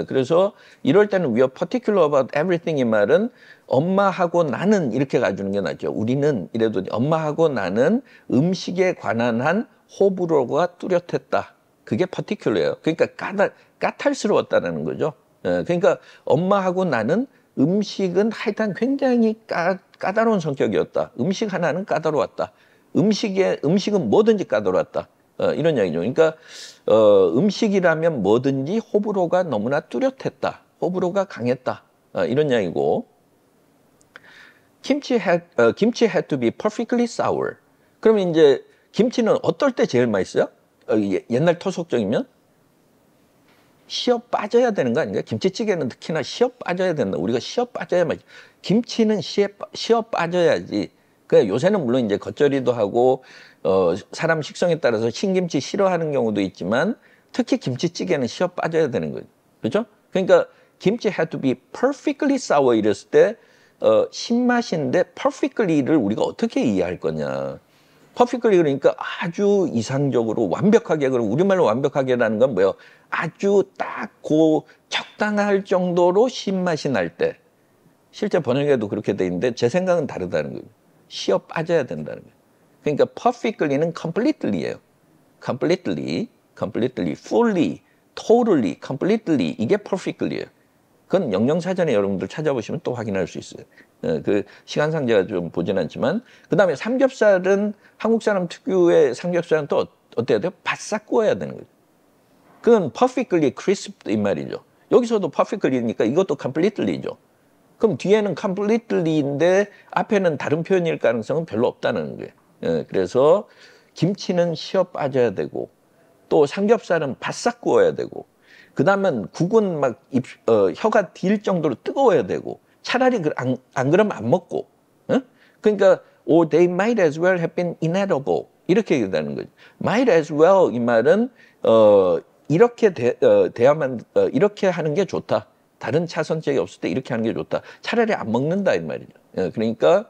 그래서 이럴 때는 we are particular about everything 이 말은 엄마하고 나는 이렇게 가주는 게 낫죠. 우리는 이래도 엄마하고 나는 음식에 관한 한 호불호가 뚜렷했다. 그게 particular예요. 그러니까 까탈스러웠다는 거죠. 그러니까 엄마하고 나는 음식은 하여튼 굉장히 까다로운 성격이었다. 음식 하나는 까다로웠다. 음식은 뭐든지 까다로웠다. 이런 이야기죠. 그러니까 음식이라면 뭐든지 호불호가 너무나 뚜렷했다. 호불호가 강했다. 이런 이야기고. kimchi had to be perfectly sour. 그러면 이제 김치는 어떨 때 제일 맛있어요? 옛날 토속적이면 시어 빠져야 되는 거 아닌가요? 김치찌개는 특히나 시어 빠져야 된다. 우리가 시어 빠져야 맛. 김치는 시어 빠져야지. 그 요새는 물론 이제 겉절이도 하고 사람 식성에 따라서 신김치 싫어하는 경우도 있지만 특히 김치찌개는 시어 빠져야 되는 거죠. 그렇죠? 그러니까 김치 had to be perfectly sour 이랬을 때 신맛인데 perfectly를 우리가 어떻게 이해할 거냐. perfectly 그러니까 아주 이상적으로 완벽하게, 그리고 우리말로 완벽하게라는 건 뭐예요? 아주 딱 그 적당할 정도로 신맛이 날 때. 실제 번역에도 그렇게 돼 있는데 제 생각은 다르다는 거예요. 시어 빠져야 된다는 거예요. 그러니까 perfectly는 completely예요. completely, fully, totally, completely 이게 perfectly예요. 그건 영영사전에 여러분들 찾아보시면 또 확인할 수 있어요. 그 시간상 제가 좀 보진 않지만. 그 다음에 삼겹살은 한국 사람 특유의 삼겹살은 또 어때야 돼요? 바싹 구워야 되는 거죠. 그건 perfectly crisp 이 말이죠. 여기서도 perfectly니까 이것도 completely죠. 그럼 뒤에는 completely인데 앞에는 다른 표현일 가능성은 별로 없다는 거예요. 그래서 김치는 시어 빠져야 되고 또 삼겹살은 바싹 구워야 되고 그 다음엔 국은 막 혀가 딜 정도로 뜨거워야 되고 차라리 안 그러면 안 먹고 그러니까 or they might as well have been inedible 이렇게 얘기하는 거죠. might as well 이 말은 이렇게 돼야만 이렇게 하는 게 좋다. 다른 차선책이 없을 때 이렇게 하는 게 좋다. 차라리 안 먹는다 이 말이죠. 그러니까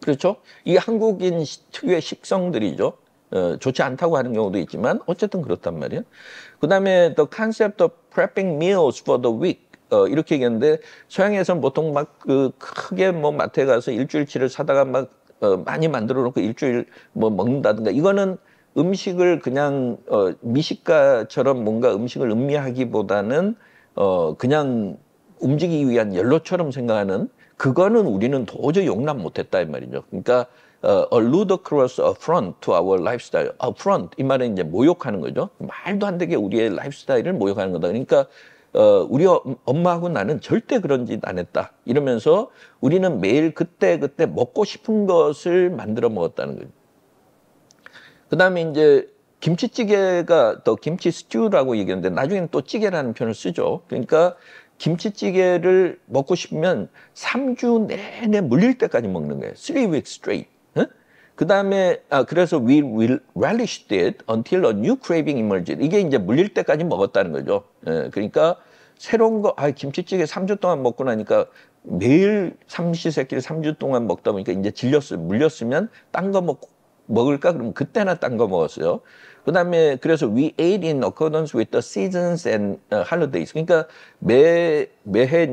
그렇죠. 이 한국인 특유의 식성들이죠. 좋지 않다고 하는 경우도 있지만 어쨌든 그렇단 말이에요. 그 다음에 the concept of prepping meals for the week 이렇게 얘기했는데 서양에서는 보통 막 크게 뭐 마트에 가서 일주일치를 사다가 막 많이 만들어 놓고 일주일 뭐 먹는다든가 이거는 음식을 그냥 미식가처럼 뭔가 음식을 음미하기보다는 그냥 움직이기 위한 연료처럼 생각하는 그거는 우리는 도저히 용납 못했다 이 말이죠. 그러니까 a ludicrous affront to our lifestyle. affront 이 말은 이제 모욕하는 거죠. 말도 안 되게 우리의 라이프스타일을 모욕하는 거다. 그러니까 우리 엄마하고 나는 절대 그런 짓 안 했다. 이러면서 우리는 매일 그때 먹고 싶은 것을 만들어 먹었다는 거죠. 그 다음에 이제 김치찌개가 또 김치 스튜라고 얘기하는데 나중에는 또 찌개라는 표현을 쓰죠. 그러니까 김치찌개를 먹고 싶으면 3주 내내 물릴 때까지 먹는 거예요. 3 weeks straight. 그 다음에 그래서 we relished it until a new craving emerged. 이게 이제 물릴 때까지 먹었다는 거죠. 그러니까 새로운 거, 김치찌개 3주 동안 먹고 나니까 매일 삼시세끼를 3주 동안 먹다 보니까 이제 질렸어요. 물렸으면 딴 거 먹을까? 그럼 그때나 딴 거 먹었어요. 그 다음에 그래서 we ate in accordance with the seasons and holidays. 그러니까 매해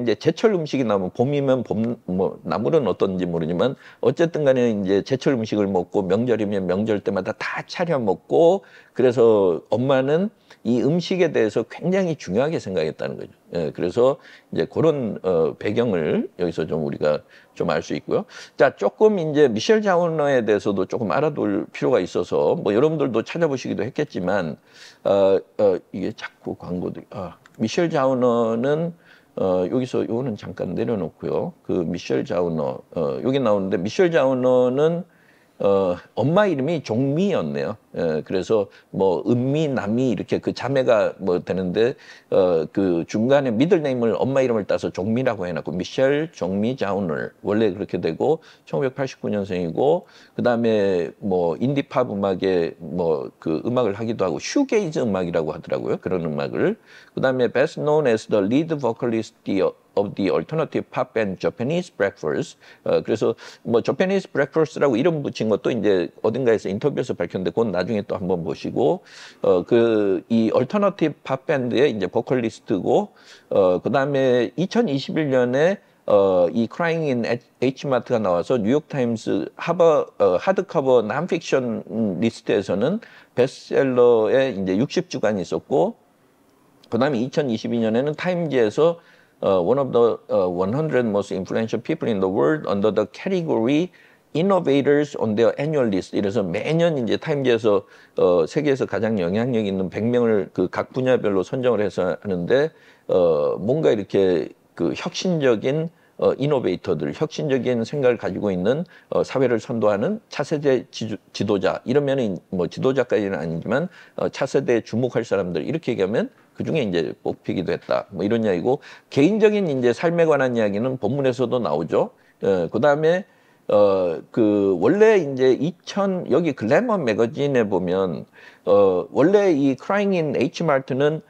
이제 제철 음식이 나오면 봄이면 뭐 나물은 어떤지 모르지만 어쨌든 간에 이제 제철 음식을 먹고 명절이면 명절 때마다 다 차려 먹고 그래서 엄마는 이 음식에 대해서 굉장히 중요하게 생각했다는 거죠. 그래서 이제 그런 배경을 여기서 좀 우리가 좀 알 수 있고요. 자, 조금 이제 미셸 자우너에 대해서도 조금 알아둘 필요가 있어서 뭐 여러분들도 찾아보시기도 했겠지만 이게 자꾸 광고들이 미셸 자우너는 여기서 요거는 잠깐 내려놓고요. 그 미셸 자우너 여기 나오는데 미셸 자우너는 엄마 이름이 종미였네요. 그래서 뭐 은미, 남미 이렇게 그 자매가 뭐 되는데 그 중간에 미들네임을 엄마 이름을 따서 종미라고 해놨고 미셸 종미 자우너 원래 그렇게 되고 1989년생이고 그 다음에 뭐 인디팝 음악에 뭐 그 음악을 하기도 하고 슈게이즈 음악이라고 하더라고요. 그런 음악을 그 다음에 best known as the lead vocalist of the alternative pop band Japanese Breakfast. 그래서 뭐 Japanese Breakfast라고 이름 붙인 것도 이제 어딘가에서 인터뷰에서 밝혔는데 그건 나중에 또 한번 보시고 그 이 alternative pop band의 이제 보컬리스트고 그다음에 2021년에 이 Crying in Hmart가 나와서 뉴욕타임스 하드커버 난픽션 리스트에서는 베스트셀러에 이제 60주간이 있었고 그다음에 2022년에는 타임지에서 one of the 100 most influential people in the world under the category innovators on their annual list. 이래서 매년 이제 타임지에서 세계에서 가장 영향력 있는 100명을 그 각 분야별로 선정을 해서 하는데 뭔가 이렇게 그 혁신적인 이노베이터들, 혁신적인 생각을 가지고 있는 사회를 선도하는 차세대 지도자, 이러면은 뭐 지도자까지는 아니지만 차세대에 주목할 사람들, 이렇게 얘기하면 그 중에 이제 뽑히기도 했다. 뭐 이런 이야기고, 개인적인 이제 삶에 관한 이야기는 본문에서도 나오죠. 그 다음에 그 원래 이제 여기 글래머 매거진에 보면 원래 이 Crying in H Mart는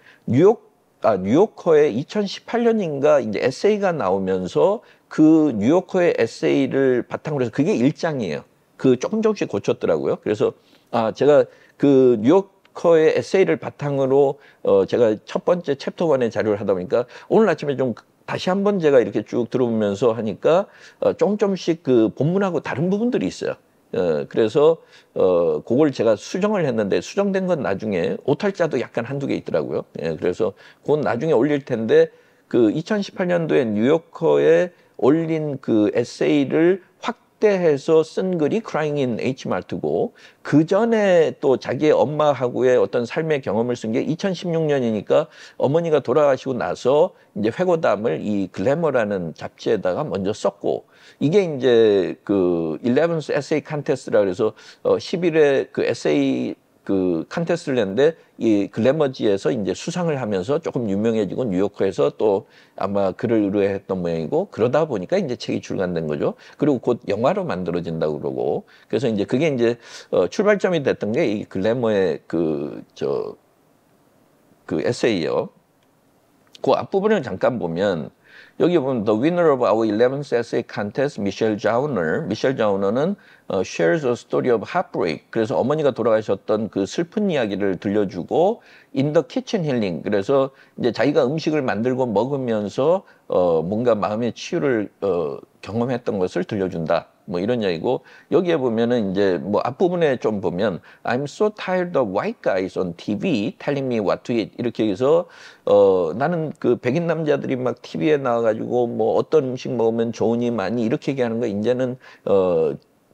뉴요커의 2018년인가 이제 에세이가 나오면서 그 뉴요커의 에세이를 바탕으로 해서 그게 1장이에요. 그 조금씩 고쳤더라고요. 그래서 제가 그 뉴요커의 에세이를 바탕으로 제가 첫 번째 챕터 1의 자료를 하다 보니까 오늘 아침에 좀 다시 한번 제가 이렇게 쭉 들어보면서 하니까 조금씩 그 본문하고 다른 부분들이 있어요. 그래서 그걸 제가 수정을 했는데, 수정된 건 나중에 오탈자도 약간 한두 개 있더라고요. 그래서 그건 나중에 올릴 텐데, 그 2018년도에 뉴요커에 올린 그 에세이를 확대해서 쓴 글이 Crying in H Mart고, 그 전에 또 자기의 엄마하고의 어떤 삶의 경험을 쓴 게 2016년이니까 어머니가 돌아가시고 나서 이제 회고담을 이 글래머라는 잡지에다가 먼저 썼고, 이게 이제 그 11th 에세이 컨테스트라 그래서 10일에 그 에세이 그 컨테스트를 냈는데, 이 글래머지에서 이제 수상을 하면서 조금 유명해지고 뉴요커에서 또 아마 글을 의뢰했던 모양이고, 그러다 보니까 이제 책이 출간된 거죠. 그리고 곧 영화로 만들어진다고 그러고, 그래서 이제 그게 이제 출발점이 됐던 게 이 글래머의 그 에세이요. 그 앞부분을 잠깐 보면, 여기 보면 The winner of our 11th essay contest, Michelle Zauner. 미셸 자우너는 shares a story of heartbreak. 그래서 어머니가 돌아가셨던 그 슬픈 이야기를 들려주고, in the kitchen healing. 그래서 이제 자기가 음식을 만들고 먹으면서 뭔가 마음의 치유를 경험했던 것을 들려준다. 뭐 이런 이야기고, 여기에 보면은 이제 뭐 앞부분에 좀 보면 I'm so tired of white guys on TV telling me what to eat, 이렇게 해서 나는 그 백인 남자들이 막 TV에 나와가지고 뭐 어떤 음식 먹으면 좋으니 많이 이렇게 얘기하는 거 이제는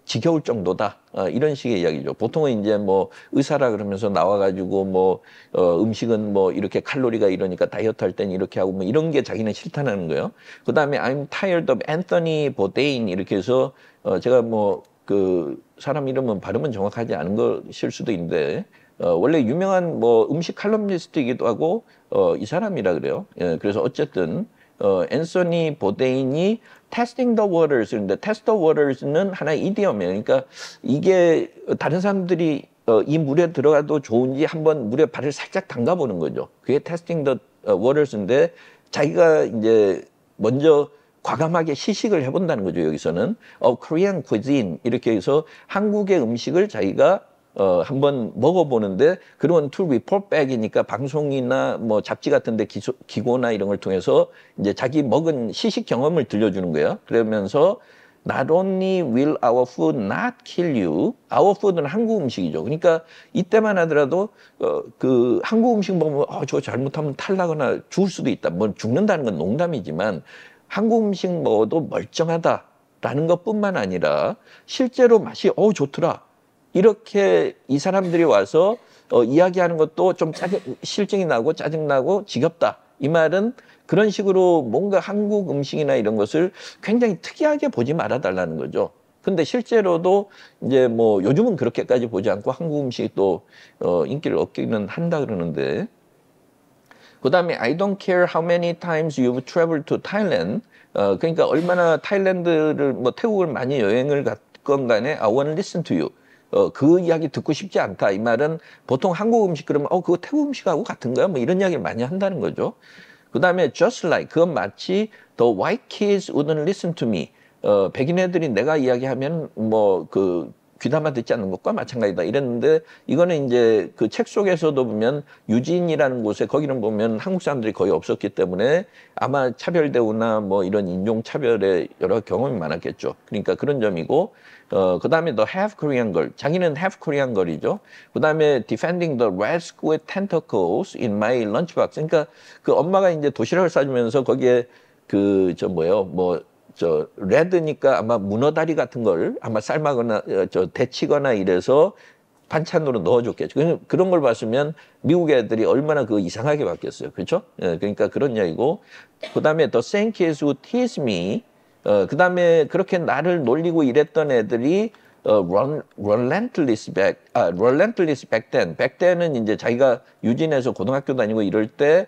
지겨울 정도다. 이런 식의 이야기죠. 보통은 이제 뭐 의사라 그러면서 나와가지고 뭐 음식은 뭐 이렇게 칼로리가 이러니까 다이어트 할 땐 이렇게 하고 뭐 이런 게 자기는 싫다는 거예요. 그 다음에 I'm tired of Anthony Bourdain, 이렇게 해서 제가 뭐 그 사람 이름은 발음은 정확하지 않은 것일 수도 있는데 원래 유명한 뭐 음식 칼럼니스트이기도 하고 이 사람이라 그래요. 그래서 어쨌든 앤서니 보데인이 testing the waters, 근데 test the waters는 하나의 이디엄이에요. 그러니까 이게 다른 사람들이 이 물에 들어가도 좋은지 한번 물에 발을 살짝 담가보는 거죠. 그게 testing the waters인데, 자기가 이제 먼저 과감하게 시식을 해본다는 거죠. 여기서는 Korean cuisine, 이렇게 해서 한국의 음식을 자기가 한번 먹어보는데, 그런 to report back이니까 방송이나 뭐 잡지 같은데 기고나 이런 걸 통해서 이제 자기 먹은 시식 경험을 들려주는 거예요. 그러면서 Not only will our food not kill you, our food는 한국 음식이죠. 그러니까 이때만 하더라도 그 한국 음식 먹으면 저거 잘못하면 탈나거나 죽을 수도 있다. 뭐 죽는다는 건 농담이지만 한국 음식 먹어도 멀쩡하다라는 것뿐만 아니라 실제로 맛이 좋더라. 이렇게 이 사람들이 와서 이야기하는 것도 좀 실증이 나고 짜증나고 지겹다. 이 말은 그런 식으로 뭔가 한국 음식이나 이런 것을 굉장히 특이하게 보지 말아달라는 거죠. 근데 실제로도 이제 뭐 요즘은 그렇게까지 보지 않고 한국 음식이 또 인기를 얻기는 한다 그러는데, 그 다음에 I don't care how many times you've traveled to Thailand. 그러니까 얼마나 타일랜드를 뭐 태국을 많이 여행을 갔건 간에 I want to listen to you. 그 이야기 듣고 싶지 않다. 이 말은 보통 한국 음식 그러면 그거 태국 음식하고 같은가요? 뭐 이런 이야기를 많이 한다는 거죠. 그 다음에 just like, 그건 마치 the white kids wouldn't listen to me. 백인 애들이 내가 이야기하면 뭐 그 귀담아 듣지 않는 것과 마찬가지다 이랬는데, 이거는 이제 그 책 속에서도 보면 유진이라는 곳에 거기는 보면 한국 사람들이 거의 없었기 때문에 아마 차별 대우나 뭐 이런 인종 차별의 여러 경험이 많았겠죠. 그러니까 그런 점이고, 그 다음에 the half Korean girl, 자기는 half Korean girl이죠. 그 다음에 defending the rask with tentacles in my lunchbox. 그러니까 그 엄마가 이제 도시락을 싸주면서 거기에 레드니까 아마 문어다리 같은 걸 아마 삶아거나 데치거나 이래서 반찬으로 넣어줬겠죠. 그런 걸 봤으면 미국 애들이 얼마나 그 이상하게 봤겠어요. 그렇죠? 예, 그러니까 그런 얘기고. 그다음에 The same kids who tease me. 그다음에 그렇게 나를 놀리고 이랬던 애들이 relentless back then. back then은 이제 자기가 유진에서 고등학교 다니고 이럴 때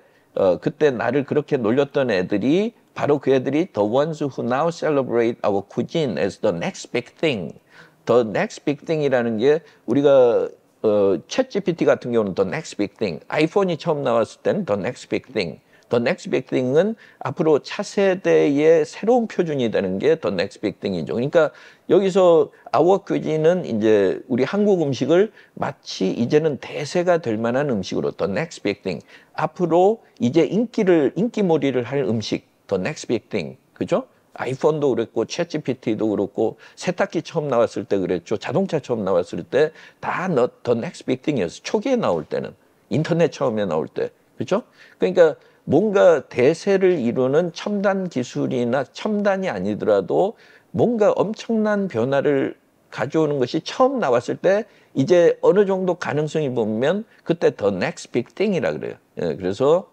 그때 나를 그렇게 놀렸던 애들이 바로 그 애들이 the ones who now celebrate our cuisine as the next big thing. The next big thing이라는 게 우리가 챗 GPT 같은 경우는 the next big thing. 아이폰이 처음 나왔을 때는 the next big thing. The next big thing은 앞으로 차세대의 새로운 표준이 되는 게 the next big thing이죠. 그러니까 여기서 our cuisine은 이제 우리 한국 음식을 마치 이제는 대세가 될 만한 음식으로 the next big thing. 앞으로 이제 인기몰이를 할 음식 the next big thing. 그죠? 아이폰도 그랬고 챗GPT도 그렇고 세탁기 처음 나왔을 때 그랬죠. 자동차 처음 나왔을 때 다 the next big thing이었어요. 초기에 나올 때는. 인터넷 처음에 나올 때. 그렇죠? 그러니까 뭔가 대세를 이루는 첨단 기술이나 첨단이 아니더라도 뭔가 엄청난 변화를 가져오는 것이 처음 나왔을 때 이제 어느 정도 가능성이 보면 그때 the next big thing이라 그래요. 예, 그래서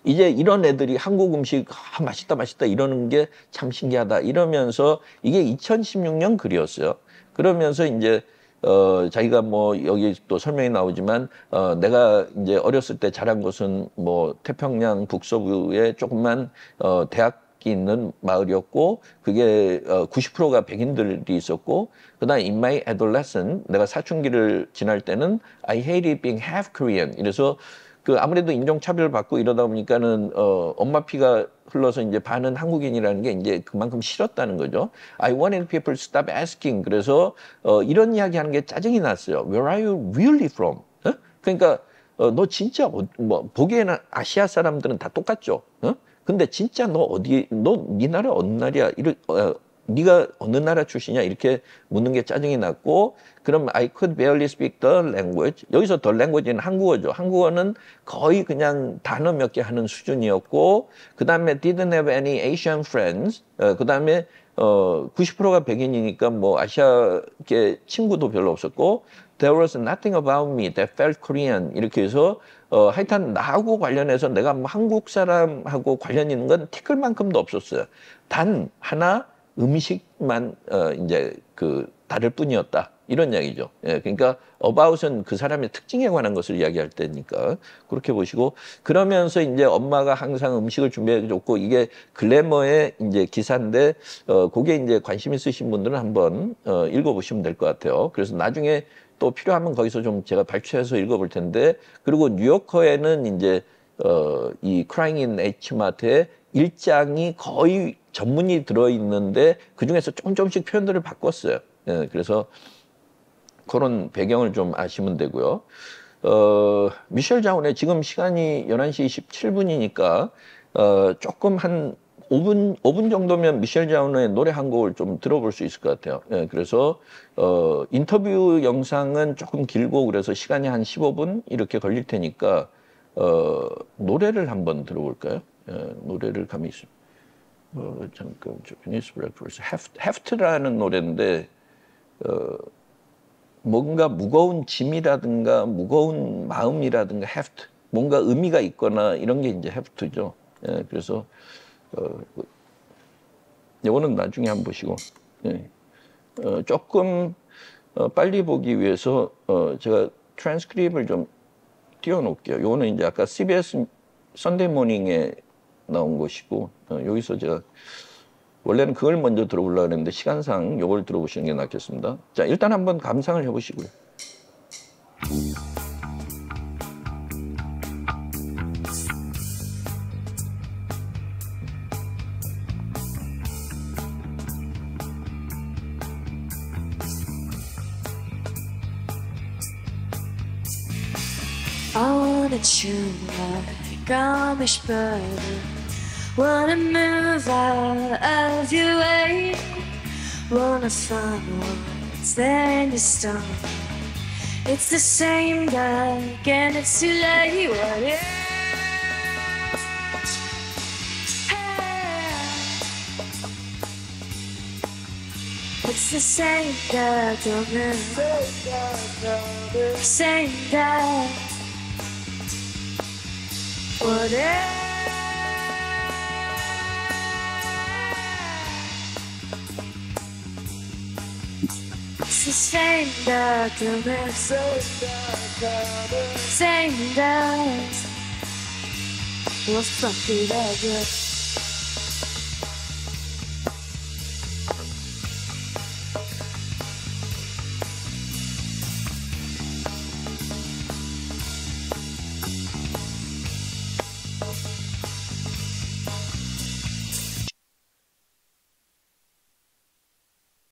이제 이런 애들이 한국 음식 맛있다 맛있다 이러는 게 참 신기하다 이러면서 이게 2016년 글이었어요. 그러면서 이제 자기가 뭐 여기 또 설명이 나오지만 내가 이제 어렸을 때 자란 곳은 뭐 태평양 북서부에 조그만 대학이 있는 마을이었고 그게 90%가 백인들이 있었고 그다음 in my adolescence 내가 사춘기를 지날 때는 I hated being half Korean 이래서 그 아무래도 인종차별 받고 이러다 보니까는 엄마 피가 흘러서 이제 반은 한국인이라는 게 이제 그만큼 싫었다는 거죠. I wanted people to stop asking. 그래서 이런 이야기하는 게 짜증이 났어요. Where are you really from? 그러니까 너 진짜 뭐 보기에는 아시아 사람들은 다 똑같죠. 근데 진짜 너 네 나라 어느 나라야? 네가 어느 나라 출신이야? 이렇게 묻는 게 짜증이 났고 그럼 I could barely speak the language. 여기서 the language는 한국어죠. 한국어는 거의 그냥 단어 몇 개 하는 수준이었고 그 다음에 didn't have any Asian friends. 그 다음에 90%가 백인이니까 뭐 아시아계 친구도 별로 없었고 there was nothing about me that felt Korean. 이렇게 해서 하여튼 나하고 관련해서 내가 뭐 한국 사람하고 관련 있는 건 티끌만큼도 없었어요. 단 하나 음식만 이제 그 다를 뿐이었다 이런 이야기죠. 예, 그러니까 about은 그 사람의 특징에 관한 것을 이야기할 때니까 그렇게 보시고 그러면서 이제 엄마가 항상 음식을 준비해 줬고 이게 글래머의 이제 기사인데 그게 이제 관심 있으신 분들은 한번 읽어보시면 될 것 같아요. 그래서 나중에 또 필요하면 거기서 좀 제가 발췌해서 읽어볼 텐데 그리고 뉴요커에는 이제 이 Crying in H마트의 일장이 거의 전문이 들어있는데 그중에서 조금씩 표현들을 바꿨어요. 예, 그래서 그런 배경을 좀 아시면 되고요. 미셸 자운의 지금 시간이 11시 27분이니까 조금 한 5분 정도면 미셸 자운의 노래 한 곡을 좀 들어볼 수 있을 것 같아요. 예, 그래서 인터뷰 영상은 조금 길고 그래서 시간이 한 15분 이렇게 걸릴 테니까 노래를 한번 들어볼까요? 노래를 감이 있습니다. 잠깐 Japanese Breakfast Heft라는 노래인데 뭔가 무거운 짐이라든가 무거운 마음이라든가 Heft 뭔가 의미가 있거나 이런 게 이제 Heft죠. 예, 그래서 이거는 나중에 한번 보시고 조금 빨리 보기 위해서 제가 트랜스크립을 좀 띄워놓을게요. 이거는 이제 아까 CBS 선데이 모닝에 나온 것이고 여기서 제가 원래는 그걸 먼저 들어보려고 했는데 시간상 이걸 들어보시는 게 낫겠습니다. 자, 일단 한번 감상을 해보시고요. I wanna chew like Amish butter. Wanna move out of your way. Wanna find what's there in your stomach. It's the same dark and it's too late. What if? Hey. It's the same that don't move. Same that. Whatever. It's the same that don't move. Same that. We'll fuck it up.